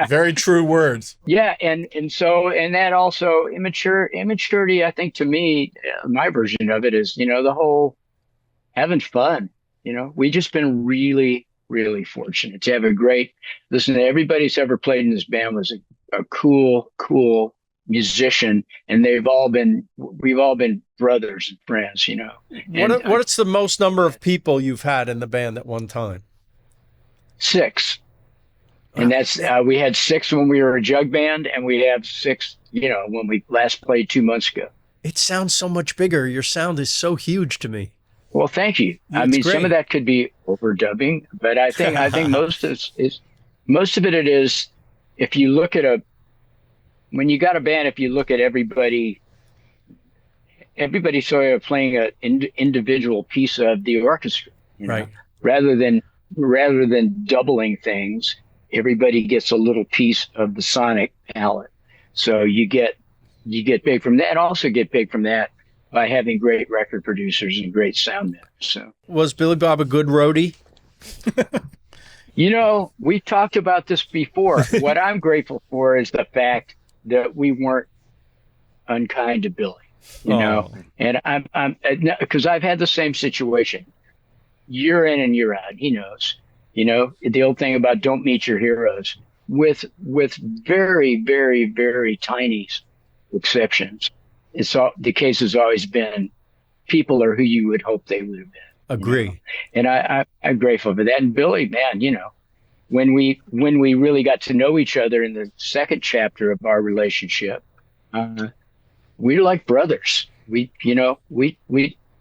Very true words. Yeah, and that also immaturity. I think to me, my version of it is, you know, the whole having fun. You know, we just been really, really fortunate to have a great. Listen, everybody who's ever played in this band was a cool musician, and we've all been brothers and friends, you know. What's the most number of people you've had in the band at one time? 6. And that's we had 6 when we were a jug band, and we have 6, you know, when we last played 2 months ago. It sounds so much bigger. Your sound is so huge to me. Well, thank you. That's I mean, great. some of that could be overdubbing, but I think most of it is, if you look at when you got a band, if you look at everybody sort of playing an individual piece of the orchestra, you know? Right. Rather than doubling things, everybody gets a little piece of the sonic palette. So you get big from that, and also get big from that by having great record producers and great sound men. So Was Billy Bob a good roadie? You know, we talked about this before. What I'm grateful for is the fact that we weren't unkind to Billy, you know, and I'm because I've had the same situation year in and year out. He knows, you know, the old thing about don't meet your heroes, with very, very, very tiny exceptions. The case has always been people are who you would hope they would have been. Agree. You know? And I'm grateful for that. And Billy, man, you know, when we really got to know each other in the second chapter of our relationship, we're like brothers. We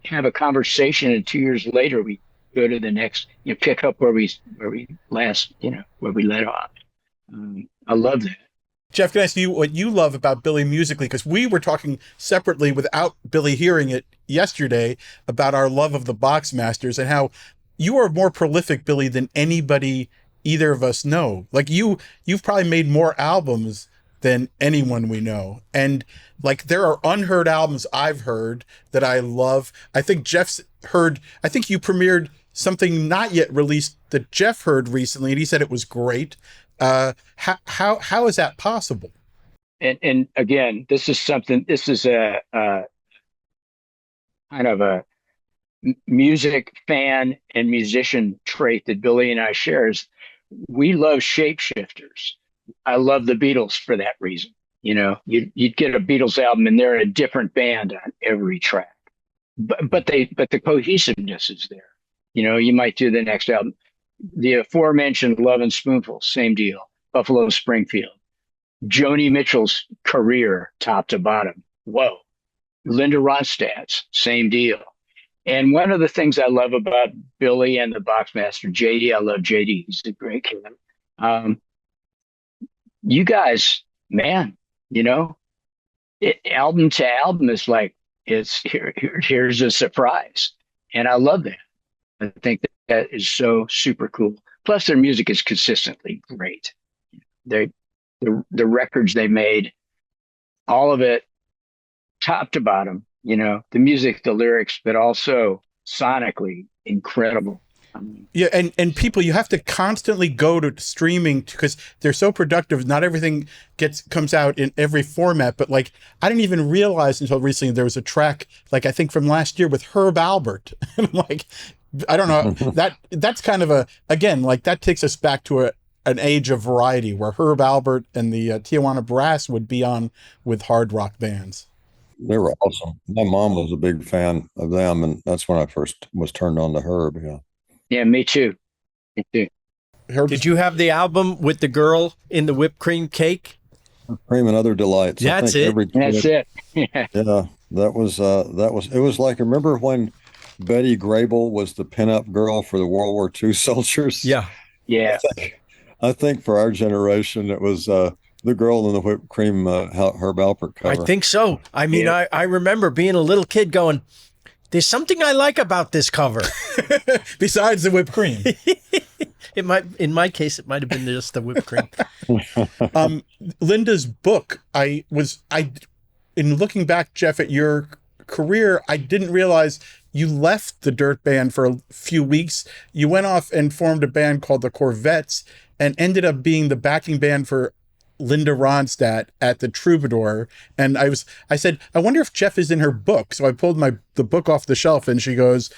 have a conversation, and 2 years later we go to the next, you know, pick up where we last, you know, where we let off. I love that. Jeff, can I ask you what you love about Billy musically? Because we were talking separately without Billy hearing it yesterday about our love of the Boxmasters and how you are more prolific, Billy, than anybody either of us know. Like you've probably made more albums than anyone we know. And like there are unheard albums I've heard that I love. I think Jeff's heard, I think you premiered something not yet released that Jeff heard recently, and he said it was great. How is that possible? And again, this is a kind of a music fan and musician trait that Billy and I share. Is we love shapeshifters. I love the Beatles for that reason. You know, you'd get a Beatles album and they're a different band on every track, but the cohesiveness is there. You know, you might do the next album. the aforementioned Love and Spoonful, same deal. Buffalo Springfield. Joni Mitchell's career, top to bottom. Whoa. Linda Ronstadt's, same deal. And one of the things I love about Billy and the Boxmaster, JD, I love JD. He's a great kid. You guys, man, album to album is like, here's a surprise. And I love that. I think that is so super cool. Plus, their music is consistently great. The records they made, all of it, top to bottom. The music, the lyrics, but also sonically incredible. Yeah, and people, you have to constantly go to streaming because they're so productive. Not everything comes out in every format, but like I didn't even realize until recently there was a track, like I think from last year with Herb Alpert. And I'm like, I don't know, that's kind of again, like that takes us back to an age of variety where Herb Alpert and the Tijuana Brass would be on with hard rock bands. They were awesome. My mom was a big fan of them, and that's when I first was turned on to Herb. Yeah. Yeah, me too. Me too. Did you have the album with the girl in the whipped cream cake? Cream and Other Delights. That's it. That's it. Yeah. Yeah, that was. It was like, remember when Betty Grable was the pinup girl for the World War II soldiers? Yeah. Yeah. I think for our generation, it was the girl in the whipped cream Herb Alpert cover. I think so. I mean, yeah. I remember being a little kid going, there's something I like about this cover. Besides the whipped cream. In my case, it might have been just the whipped cream. Linda's book, in looking back, Jeff, at your career, I didn't realize you left the Dirt Band for a few weeks. You went off and formed a band called the Corvettes and ended up being the backing band for Linda Ronstadt at the Troubadour. And I said, I wonder if Jeff is in her book. So I pulled the book off the shelf and she goes,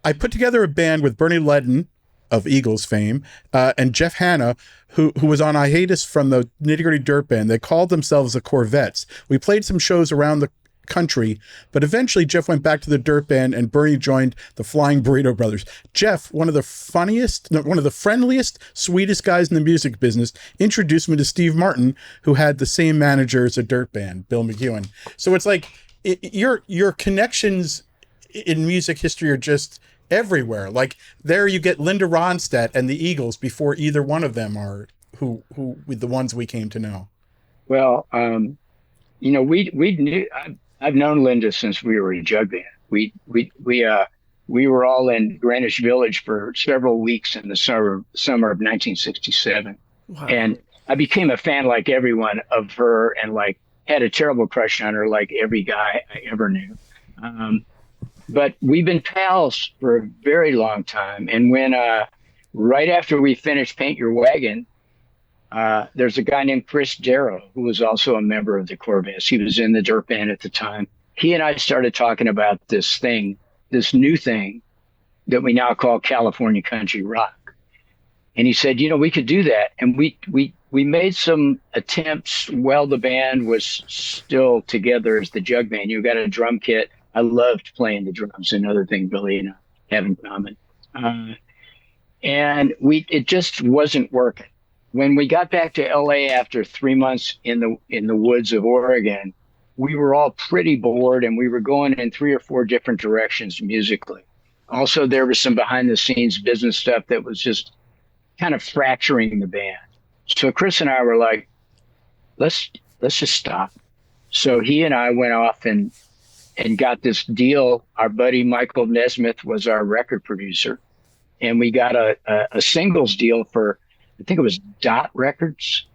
I put together a band with Bernie Ledden of Eagles fame, and Jeff Hanna, who was on hiatus from the Nitty Gritty Dirt Band. They called themselves the Corvettes. We played some shows around the country, but eventually Jeff went back to the Dirt Band and Bernie joined the Flying Burrito Brothers. Jeff, one of the friendliest, sweetest guys in the music business, introduced me to Steve Martin, who had the same manager as a Dirt Band, Bill McEwen. So it's like your connections in music history are just everywhere. Like there you get Linda Ronstadt and the Eagles before either one of them are who the ones we came to know. Well, we knew. I've known Linda since we were a jug band. We were all in Greenwich Village for several weeks in the summer of 1967. Wow. And I became a fan like everyone of her and like had a terrible crush on her like every guy I ever knew. But we've been pals for a very long time. And when right after we finished Paint Your Wagon, there's a guy named Chris Darrow, who was also a member of the Corvettes. He was in the Dirt Band at the time. He and I started talking about this new thing that we now call California country rock. And he said, we could do that. And we made some attempts while the band was still together as the jug band. You got a drum kit. I loved playing the drums, another thing Billy and I have in common. And it just wasn't working. When we got back to LA after 3 months in the woods of Oregon, we were all pretty bored and we were going in 3 or 4 different directions musically. Also, there was some behind the scenes business stuff that was just kind of fracturing the band. So Chris and I were like, let's just stop. So he and I went off and got this deal. Our buddy Michael Nesmith was our record producer. And we got a singles deal for, I think it was Dot Records.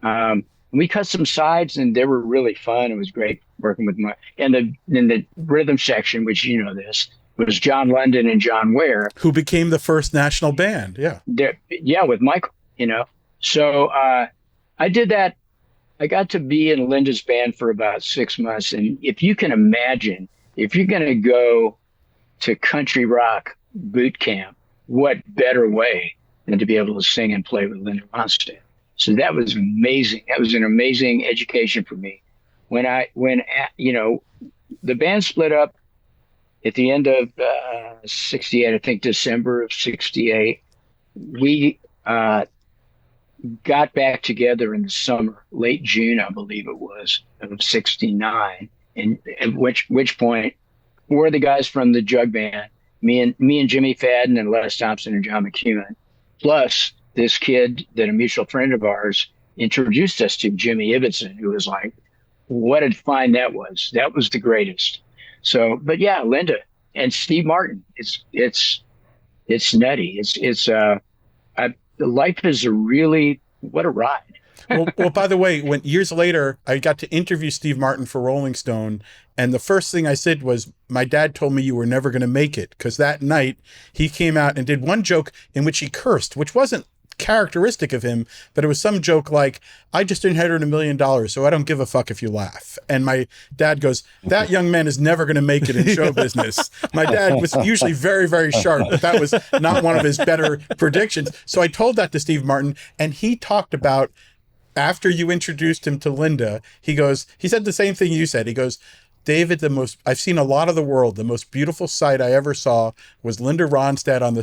We cut some sides and they were really fun. It was great working with and in the rhythm section, which this, was John London and John Ware. Who became the first national band. Yeah. With Michael, So I did that. I got to be in Linda's band for about 6 months. And if you can imagine, if you're going to go to country rock boot camp, what better way than to be able to sing and play with Linda Ronstadt? So that was amazing. That was an amazing education for me. When the band split up at the end of 68, I think December of 68, we uh, got back together in the summer, late June, I believe it was, of '69. And at which point, four of the guys from the jug band, me and Jimmy Fadden and Les Thompson and John McEwen, plus this kid that a mutual friend of ours introduced us to, Jimmy Ibbotson, who was like, what a find that was. That was the greatest. So, but yeah, Linda and Steve Martin, it's nutty. Life is what a ride. Well, by the way, when years later I got to interview Steve Martin for Rolling Stone, and the first thing I said was, my dad told me you were never going to make it, because that night he came out and did one joke in which he cursed, which wasn't characteristic of him, but it was some joke like, I just inherited $1 million, so I don't give a fuck if you laugh. And my dad goes, that young man is never going to make it in show business. My dad was usually very, very sharp, but that was not one of his better predictions. So I told that to Steve Martin, and he talked about, after you introduced him to Linda, he said the same thing you said. He goes, David, I've seen a lot of the world. The most beautiful sight I ever saw was Linda Ronstadt on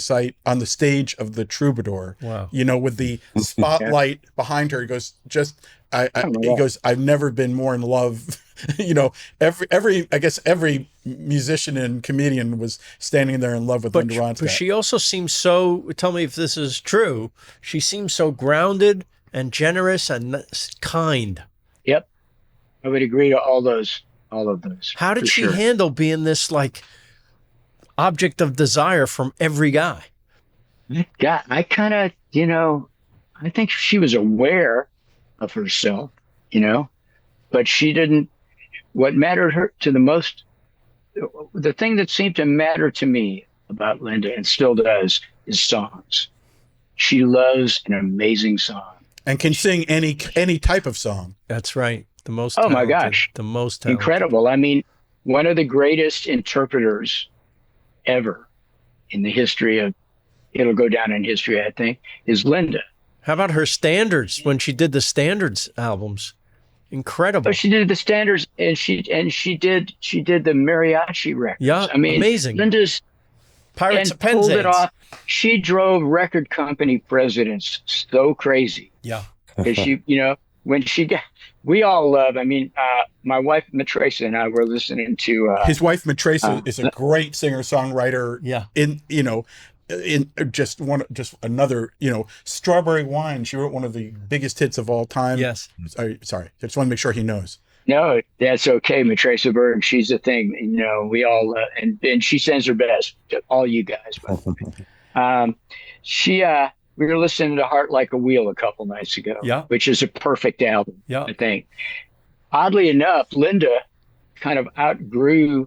the stage of the Troubadour. Wow. With the spotlight behind her. He goes, he goes, I've never been more in love. Every musician and comedian was standing there in love with Linda Ronstadt. But she also seems tell me if this is true, she seems so grounded and generous and kind. Yep. I would agree to all of those. How did she handle being this like object of desire from every guy? Yeah, I kind of, I think she was aware of herself, but she didn't. What mattered her to the most, the thing that seemed to matter to me about Linda, and still does, is songs. She loves an amazing song and can sing any type of song. That's right. The most talented, oh my gosh, the most talented. Incredible. I mean, one of the greatest interpreters ever in the history of, it'll go down in history, I think, is Linda. How about her standards when she did the standards albums? Incredible. But she did the standards, and she did the mariachi records. Yeah, I mean, amazing. Linda's Pirates of Penzance. Pulled it off. She drove record company presidents so crazy. Yeah. Because when she got, we all love, my wife Matresa and I were listening to his wife Matresa is a great singer-songwriter. Yeah. In just another, Strawberry Wine. She wrote one of the biggest hits of all time. Yes. Sorry. I just want to make sure he knows. No, that's okay. Matresa Berg, she's a thing. We all, and she sends her best to all you guys. We were listening to Heart Like a Wheel a couple nights ago, which is a perfect album, I think. Oddly enough, Linda kind of outgrew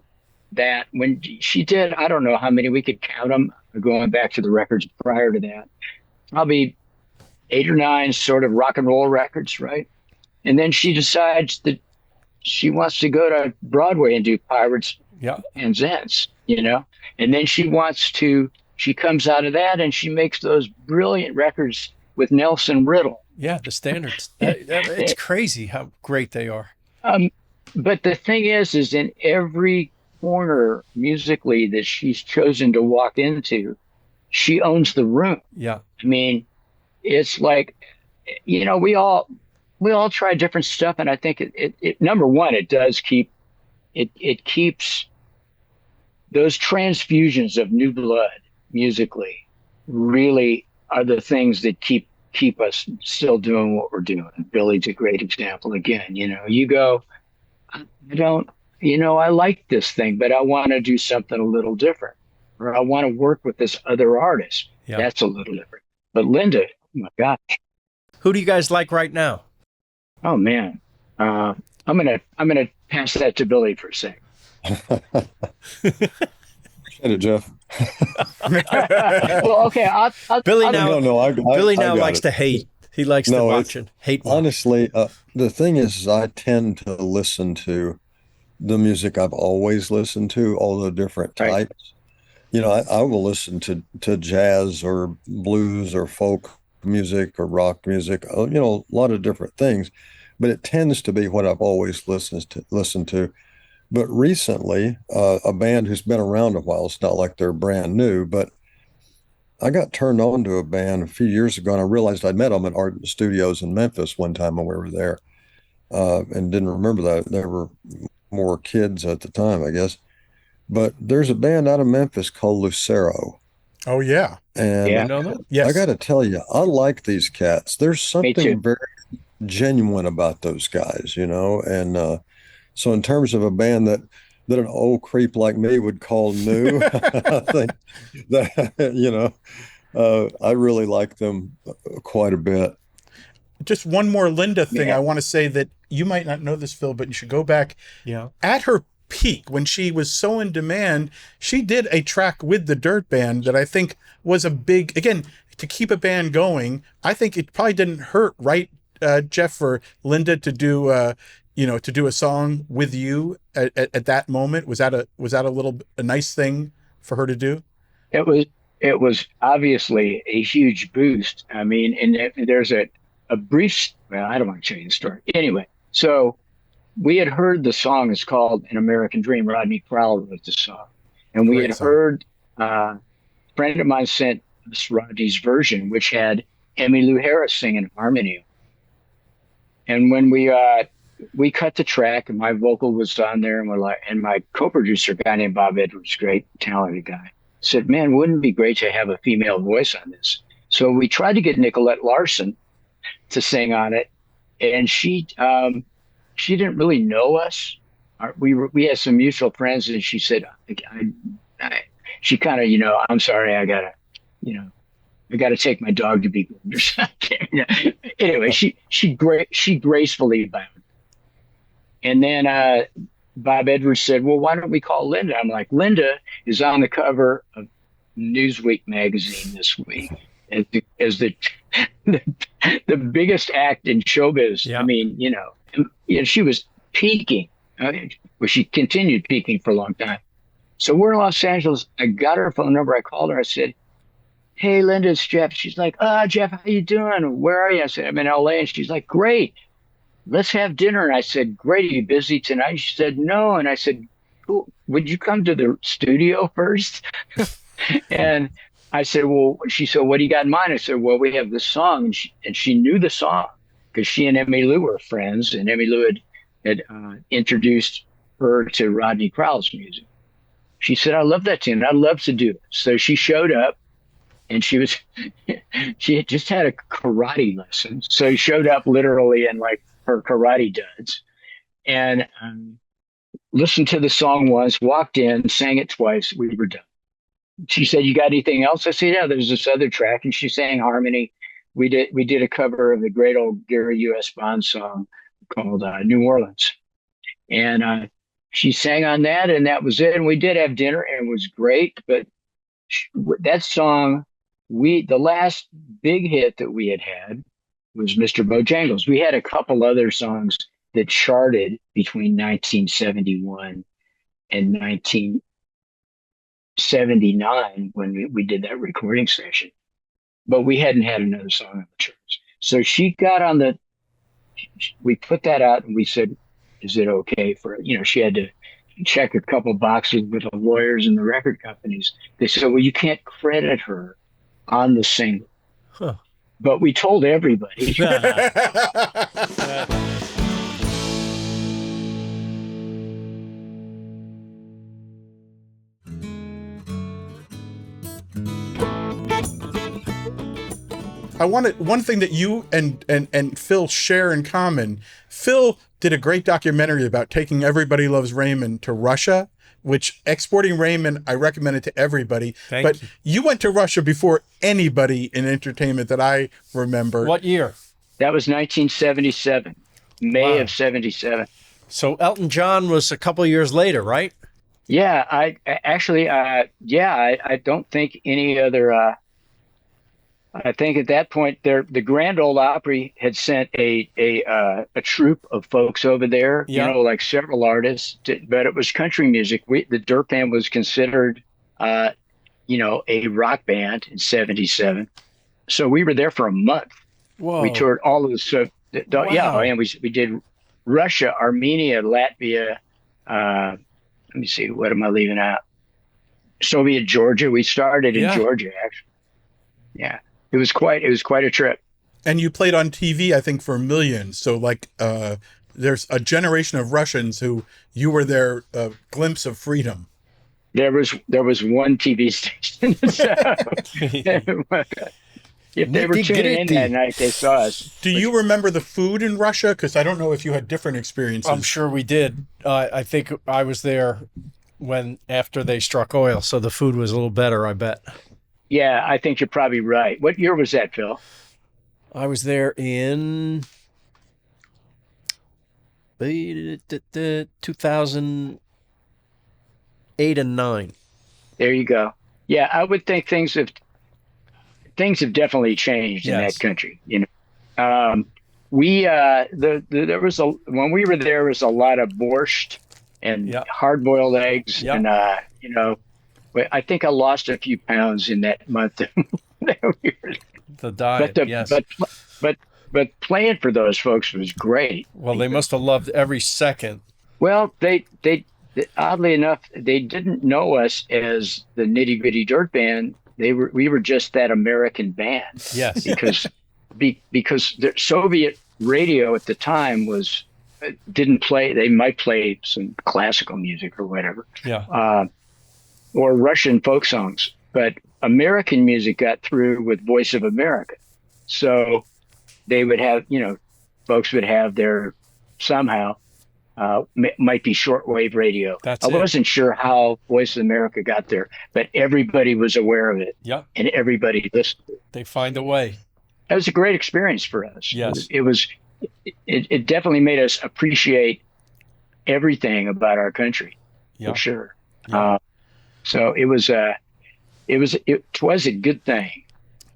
that when she did, I don't know how many, we could count them, going back to the records prior to that, probably 8 or 9 sort of rock and roll records, right? And then she decides that she wants to go to Broadway and do Pirates and Zents, and then she comes out of that and she makes those brilliant records with Nelson Riddle. Yeah, the standards. It's crazy how great they are. But the thing is in every corner musically that she's chosen to walk into, she owns the room. Yeah. I mean, it's like, we all try different stuff. And I think it number one, it does keeps those transfusions of new blood musically really are the things that keep us still doing what we're doing. Billy's a great example. Again, you go, I like this thing, but I want to do something a little different, or I want to work with this other artist. Yeah. That's a little different. But Linda, oh my gosh. Who do you guys like right now? Oh man. I'm gonna pass that to Billy for a second. Appreciate it, Jeff. Well, okay. Billy now likes to hate. He likes to watch and hate. Honestly, the thing is I tend to listen to the music I've always listened to, all the different types. I will listen to jazz or blues or folk music or rock music, a lot of different things, but it tends to be what I've always listened to. But recently, a band who's been around a while, it's not like they're brand new, but I got turned on to a band a few years ago, and I realized I'd met them at Art Studios in Memphis one time when we were there, and didn't remember that. There were more kids at the time, I guess. But there's a band out of Memphis called Lucero. Oh yeah. And You Yeah, know that? Yes. I got to tell you, I like these cats. There's me too. something very genuine about those guys, you know. And so, in terms of a band that an old creep like me would call new, I think that I really like them quite a bit. Just one more Linda thing. Yeah. I want to say that you might not know this, Phil, but you should go back. Yeah. At her peak, when she was so in demand, she did a track with the Dirt Band that I think was a big, again, to keep a band going. I think it probably didn't hurt, right, Jeff, for Linda to do, to do a song with you at that moment. Was that a nice thing for her to do? It was obviously a huge boost. I mean, and there's a brief. Well, I don't want to tell you the story. Anyway, so we had heard the song is called "An American Dream." Rodney Crowell wrote the song, and we Great had song. heard a friend of mine sent us Rodney's version, which had Emmylou Harris singing harmony. And when we cut the track, and my vocal was on there, and we're like, and my co-producer, a guy named Bob Edwards, great talented guy, said, "Man, wouldn't it be great to have a female voice on this?" So we tried to get Nicolette Larson to sing on it, and she didn't really know us. We had some mutual friends, and she said, she kind of, "I'm sorry, I gotta take my dog to be groomed or something." Anyway, she gracefully bowed. And then Bob Edwards said, "Well, why don't we call Linda?" I'm like, "Linda is on the cover of Newsweek magazine this week as the the biggest act in showbiz." Yeah. I mean, she was peaking. Well, she continued peaking for a long time. So we're in Los Angeles. I got her phone number. I called her. I said, "Hey, Linda, it's Jeff." She's like, "Jeff, how you doing? Where are you?" I said, "I'm in LA." And she's like, "Great. Let's have dinner." And I said, "Great. Are you busy tonight?" She said, "No." And I said, "Cool. Would you come to the studio first?" And I said, "Well," she said, "What do you got in mind?" I said, "Well, we have this song." And she knew the song because she and Emmylou were friends, and Emmylou had introduced her to Rodney Crowell's music. She said, "I love that tune. I'd love to do it." So she showed up, and she had just had a karate lesson. So she showed up literally in like her karate duds, and listened to the song once, walked in, sang it twice. We were done. She said, "You got anything else?" I said, "Yeah, there's this other track." And she sang harmony. We did a cover of the great old Gary U.S. Bond song called New Orleans. And she sang on that, and that was it. And we did have dinner, and it was great. But that song, the last big hit that we had was Mr. Bojangles. We had a couple other songs that charted between 1971 and 1979 when we did that recording session. But we hadn't had another song on the charts. So she got we put that out, and we said, "Is it okay for," she had to check a couple boxes with the lawyers and the record companies. They said, "Well, you can't credit her on the single." Huh. But we told everybody. I wanted one thing that you and Phil share in common. Phil did a great documentary about taking Everybody Loves Raymond to Russia, which exporting Raymond, I recommend it to everybody. Thank you. You went to Russia before anybody in entertainment that I remember. What year? That was 1977, May Wow. of 77. So Elton John was a couple years later, right? Yeah, I don't think any other. I think at that point, the Grand Ole Opry had sent a troupe of folks over there. Yeah. Like several artists, but it was country music. The Dirt Band was considered, a rock band in '77. So we were there for a month. Whoa. We toured all of the stuff. Wow. Yeah, and we did Russia, Armenia, Latvia. Let me see, what am I leaving out? Soviet Georgia. We started in Yeah. Georgia, actually. Yeah. It was quite a trip. And you played on TV, I think, for millions. So like, there's a generation of Russians who you were their glimpse of freedom. There was one TV station. So if they were Nitty tuning in Gritty. that night, they saw us. Do you remember the food in Russia? Because I don't know if you had different experiences. I'm sure we did. I think I was there after they struck oil, so the food was a little better, I bet. Yeah, I think you're probably right. What year was that, Phil? I was there in 2008 and 9. There you go. Yeah, I would think things have definitely changed in Yes. that country. We there was when we were there was a lot of borscht and Yeah. hard boiled eggs, Yeah. and I think I lost a few pounds in that month. that we were The diet, yes. but playing for those folks was great. Well, they must have loved every second. Well, they oddly enough, they didn't know us as the Nitty Gritty Dirt Band. We were just that American band. Yes. Because the Soviet radio at the time didn't play. They might play some classical music or whatever, Yeah. or Russian folk songs, but American music got through with Voice of America. So they would have, folks would have their somehow might be shortwave radio. That's I it. wasn't sure how Voice of America got there, but everybody was aware of it Yeah. and everybody listened. They find a way. That was a great experience for us. Yes. It definitely made us appreciate everything about our country, Yeah. for sure. Yeah. So it was a good thing.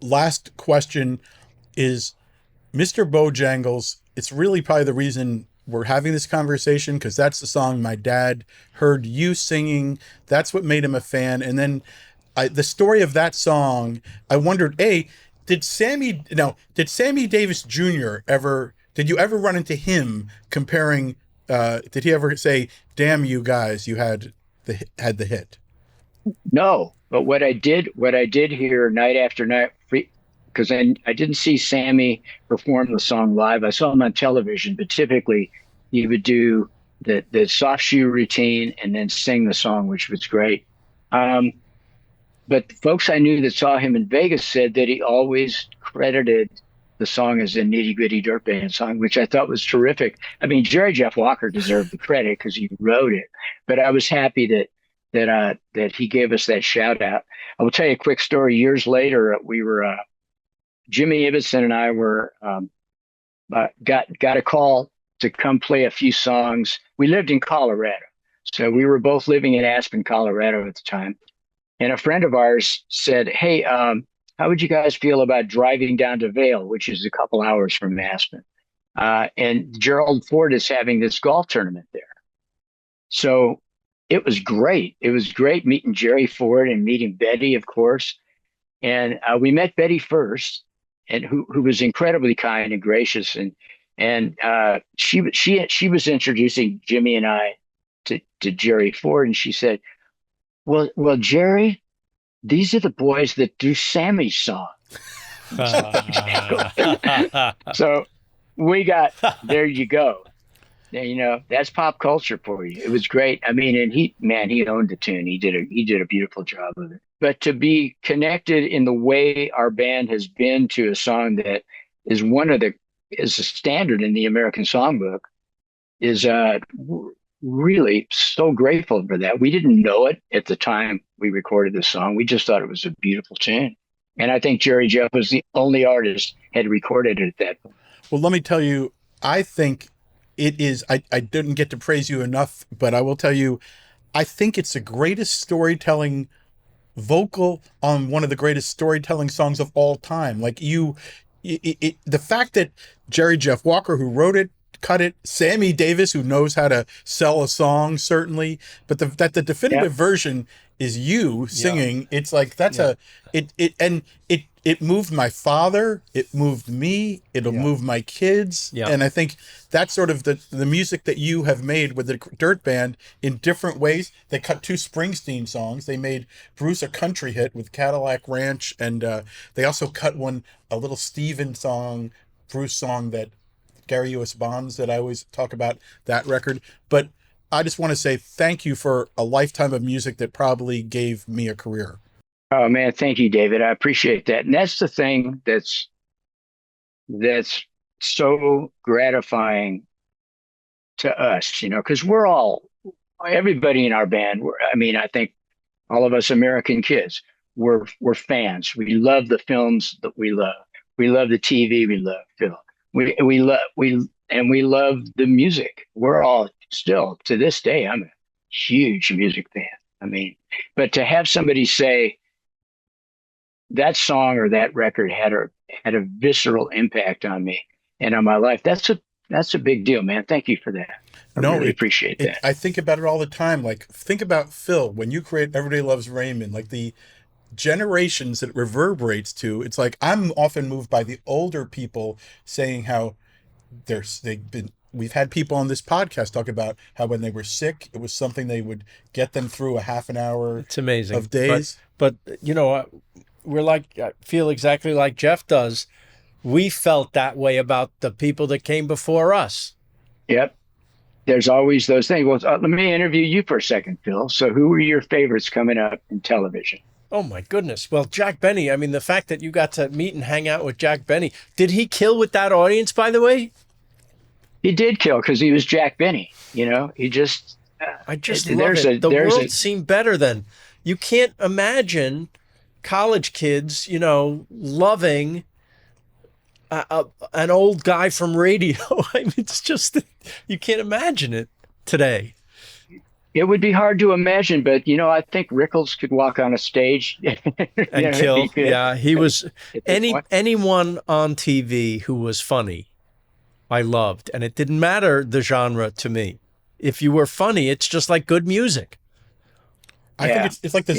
Last question is, Mr. Bojangles, it's really probably the reason we're having this conversation, because that's the song my dad heard you singing. That's what made him a fan. And then the story of that song, I wondered, did Sammy Davis Jr. did you ever run into him comparing, did he ever say, damn you guys, you had the hit? No, but what I did hear night after night, because I didn't see Sammy perform the song live. I saw him on television, but typically he would do the soft shoe routine and then sing the song, which was great. But folks I knew that saw him in Vegas said that he always credited the song as a Nitty Gritty Dirt Band song, which I thought was terrific. I mean, Jerry Jeff Walker deserved the credit because he wrote it, but I was happy that he gave us that shout out. I will tell you a quick story. Years later, we were Jimmy Ibbotson and I were got a call to come play a few songs. We lived in Colorado, so we were both living in Aspen, Colorado at the time. And a friend of ours said, "Hey, how would you guys feel about driving down to Vail, which is a couple hours from Aspen? And Gerald Ford is having this golf tournament there." So it was great. It was great meeting Jerry Ford and meeting Betty, of course. And we met Betty first, and who was incredibly kind and gracious. And she was introducing Jimmy and I to Jerry Ford, and she said, Well, Jerry, these are the boys that do Sammy's song. So we got, there you go. That's pop culture for you. It was great. I mean, and he owned the tune. He did a beautiful job of it. But to be connected in the way our band has been to a song that is is a standard in the American songbook is really so grateful for that. We didn't know it at the time we recorded the song. We just thought it was a beautiful tune. And I think Jerry Jeff was the only artist had recorded it at that point. Well, let me tell you, I think it is, I didn't get to praise you enough, but I will tell you, I think it's the greatest storytelling vocal on one of the greatest storytelling songs of all time. Like the fact that Jerry Jeff Walker, who wrote it, cut it, Sammy Davis, who knows how to sell a song, certainly, but that the definitive version is you singing. It's like, that's it moved my father, it moved me, it'll move my kids. Yeah. And I think that's sort of the music that you have made with the Dirt Band in different ways. They cut 2 Springsteen songs. They made Bruce a country hit with Cadillac Ranch, and they also cut a little Steven song, Bruce song, that Gary U.S. Bonds, that I always talk about, that record. But I just want to say thank you for a lifetime of music that probably gave me a career. Oh man, thank you, David. I appreciate that. And that's the thing that's so gratifying to us, because everybody in our band, I think all of us American kids, we're fans. We love the films that we love. We love the TV we love, Phil. We love the music. We're all still, to this day, I'm a huge music fan. But to have somebody say that song or that record had a visceral impact on me and on my life, that's a big deal, man. Thank you for that. I really appreciate that. I think about it all the time. Like, think about Phil, when you create Everybody Loves Raymond, like the generations that it reverberates to. It's like, I'm often moved by the older people saying how we've had people on this podcast talk about how when they were sick, it was something they would get them through a half an hour. It's amazing. Of days. But I feel exactly like Jeff does. We felt that way about the people that came before us. Yep. There's always those things. Well, let me interview you for a second, Phil. So who were your favorites coming up in television? Oh, my goodness. Well, Jack Benny, the fact that you got to meet and hang out with Jack Benny. Did he kill with that audience, by the way? He did kill because he was Jack Benny. He just... I just love it. The world seemed better then. You can't imagine college kids, loving an old guy from radio. It's just, you can't imagine it today. It would be hard to imagine, but I think Rickles could walk on a stage and kill. He was anyone on TV who was funny, I loved, and it didn't matter the genre to me. If you were funny, it's just like good music. I think it's like the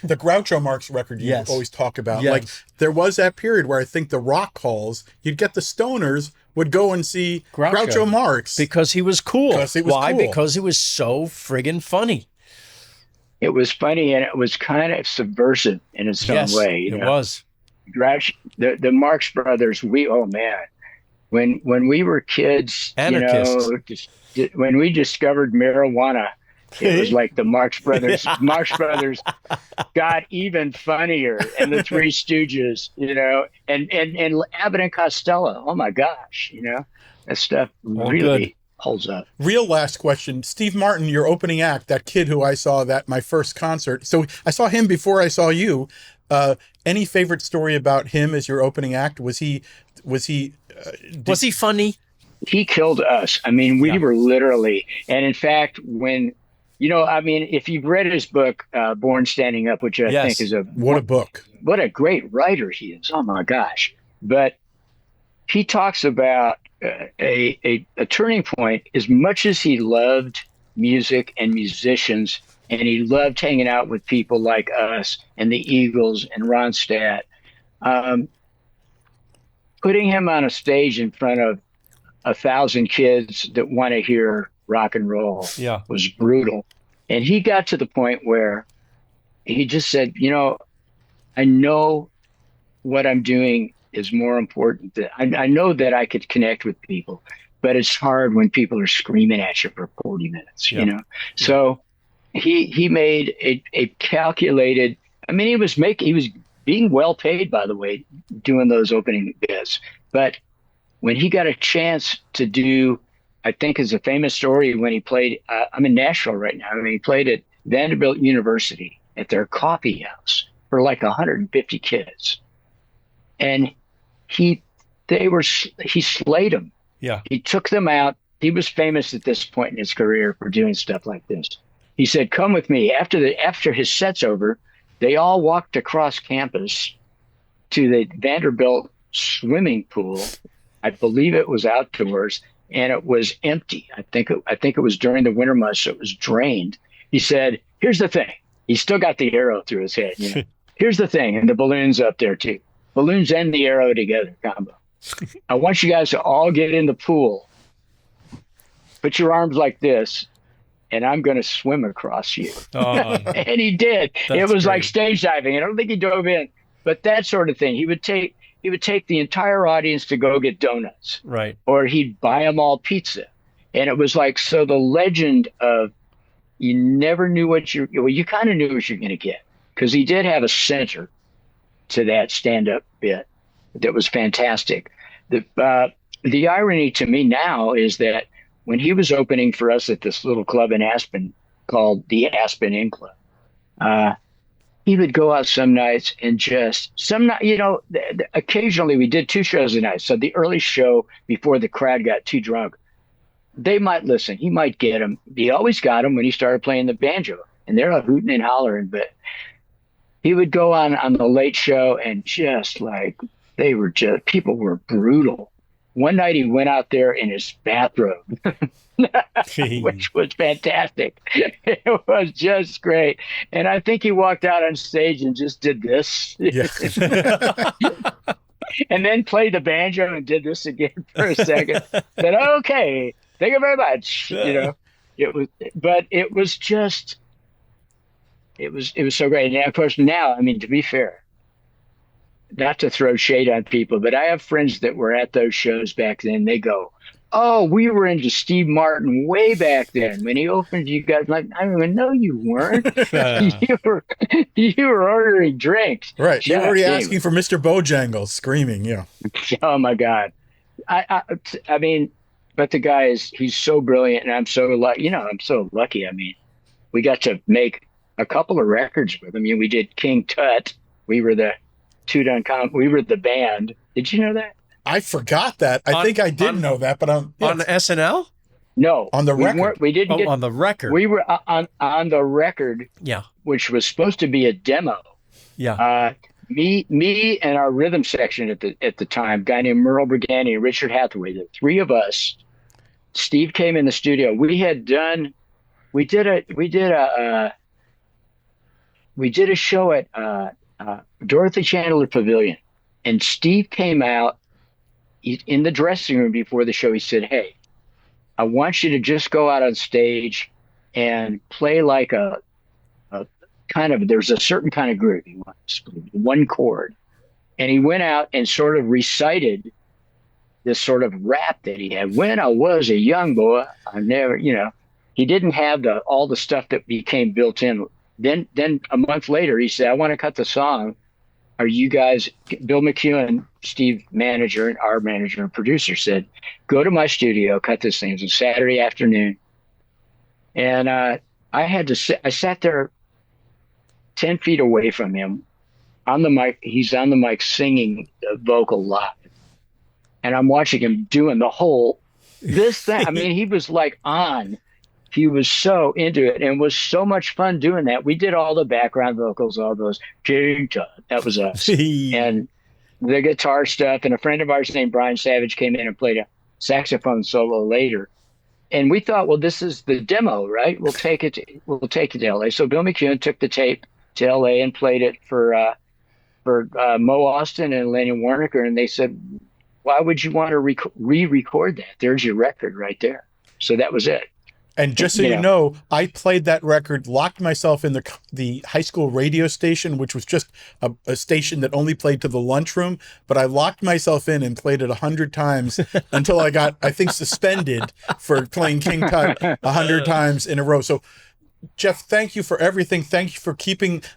the Groucho Marx record you always talk about. Yes. Like, there was that period where I think the rock halls, you'd get the stoners would go and see Groucho Marx. Because he was cool. Why? Cool. Because he was so friggin' funny. It was funny, and it was kind of subversive in its own way. It was. Groucho, the Marx Brothers, when we were kids, anarchists. When we discovered marijuana, it was like the Marx Brothers. Marx Brothers got even funnier, and the Three Stooges, and Abbott and Costello. Oh my gosh, that stuff really holds up. Real last question, Steve Martin, your opening act, that kid who I saw at my first concert. So I saw him before I saw you. Any favorite story about him as your opening act? Was he funny? He killed us. We were literally, and in fact, when. If you've read his book, Born Standing Up, which I think is what a book. What a great writer he is. Oh, my gosh. But he talks about a turning point. As much as he loved music and musicians, and he loved hanging out with people like us and the Eagles and Ronstadt, putting him on a stage in front of 1,000 kids that want to hear rock and roll was brutal. And he got to the point where he just said, I know what I'm doing is more important. I know that I could connect with people, but it's hard when people are screaming at you for 40 minutes, So he made a calculated, he was being well paid, by the way, doing those opening bits. But when he got a chance to do, I think is a famous story when he played, I'm in Nashville right now. He played at Vanderbilt University at their coffee house for like 150 kids. And he slayed them. Yeah. He took them out. He was famous at this point in his career for doing stuff like this. He said, come with me. After his set's over, they all walked across campus to the Vanderbilt swimming pool. I believe it was outdoors. And it was empty. I think it was during the winter months, so it was drained. He said, here's the thing. He still got the arrow through his head. Here's the thing, and the balloon's up there too. Balloons and the arrow together combo. I want you guys to all get in the pool. Put your arms like this, and I'm going to swim across you. Oh, And he did. It was like great. stage diving. I don't think he dove in, but that sort of thing. He would take the entire audience to go get donuts, Right. or he'd buy them all pizza. And it was like, so the legend of you never knew you kind of knew what you're going to get, because he did have a center to that stand-up bit that was fantastic. The irony to me now is that when he was opening for us at this little club in Aspen called the Aspen Inn Club, he would go out some nights and occasionally we did 2 shows a night. So the early show before the crowd got too drunk, they might listen. He might get them. He always got them when he started playing the banjo, and they're hooting and hollering. But he would go on the late show, and just like people were brutal. One night he went out there in his bathrobe, which was fantastic. It was just great. And I think he walked out on stage and just did this. Yeah. And then played the banjo and did this again for a second. Said, okay, thank you very much. It was so great. And of course now, I mean, to be fair, not to throw shade on people, but I have friends that were at those shows back then. They go, oh, we were into Steve Martin way back then when he opened you guys. Like, I don't even know you weren't. you were ordering drinks. Right. You're already asking for Mr. Bojangles, screaming, yeah. Oh my God. I mean, but the guy he's so brilliant, and I'm so lucky. I mean, we got to make a couple of records with him. I mean, we did King Tut. We were the we were the band. Did you know that? I forgot that. I think I did know that, but on SNL? No, on the record. We didn't get on the record. We were on the record. Yeah, which was supposed to be a demo. Yeah. Me and our rhythm section at the time, a guy named Merle Brigani and Richard Hathaway, the 3 of us. Steve came in the studio. We did a show at Dorothy Chandler Pavilion, and Steve came out in the dressing room before the show. He said, hey, I want you to just go out on stage and play like a kind of, there's a certain kind of groove he wants, one chord. And he went out and sort of recited this sort of rap that he had. When I was a young boy, I never, he didn't have all the stuff that became built in. Then a month later, he said, I want to cut the song. Are you guys, Bill McEwen, Steve manager, and our manager and producer said, go to my studio, cut this thing. It was a Saturday afternoon. And I sat there 10 feet away from him on the mic. He's on the mic singing the vocal live. And I'm watching him doing the whole, I mean, he was like on. He was so into it, and it was so much fun doing that. We did all the background vocals, all those King Tut. That was us. And the guitar stuff. And a friend of ours named Brian Savage came in and played a saxophone solo later. And we thought, well, this is the demo, right? We'll take it to LA. So Bill McEwen took the tape to LA and played it for Mo Austin and Lenny Warnaker. And they said, why would you want to re-record that? There's your record right there. So that was it. And just so you know, I played that record, locked myself in the high school radio station, which was just a station that only played to the lunchroom. But I locked myself in and played it 100 times until I got, I think, suspended for playing King Tut 100 times in a row. So, Jeff, thank you for everything. Thank you for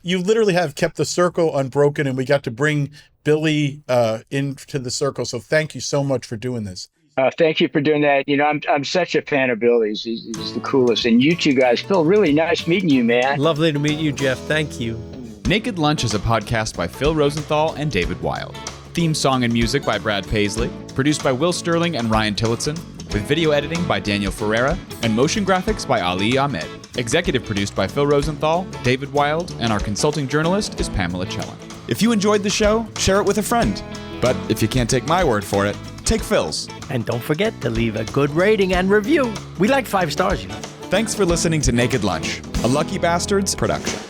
you literally have kept the circle unbroken, and we got to bring Billy into the circle. So thank you so much for doing this. Thank you for doing that. I'm such a fan of Billy's. He's the coolest. And you two guys, Phil, really nice meeting you, man. Lovely to meet you, Jeff. Thank you. Naked Lunch is a podcast by Phil Rosenthal and David Wild. Theme song and music by Brad Paisley. Produced by Will Sterling and Ryan Tillotson. With video editing by Daniel Ferreira. And motion graphics by Ali Ahmed. Executive produced by Phil Rosenthal, David Wild, and our consulting journalist is Pamela Chellan. If you enjoyed the show, share it with a friend. But if you can't take my word for it, take Phil's. And don't forget to leave a good rating and review. We like 5 stars, Thanks for listening to Naked Lunch, a Lucky Bastards production.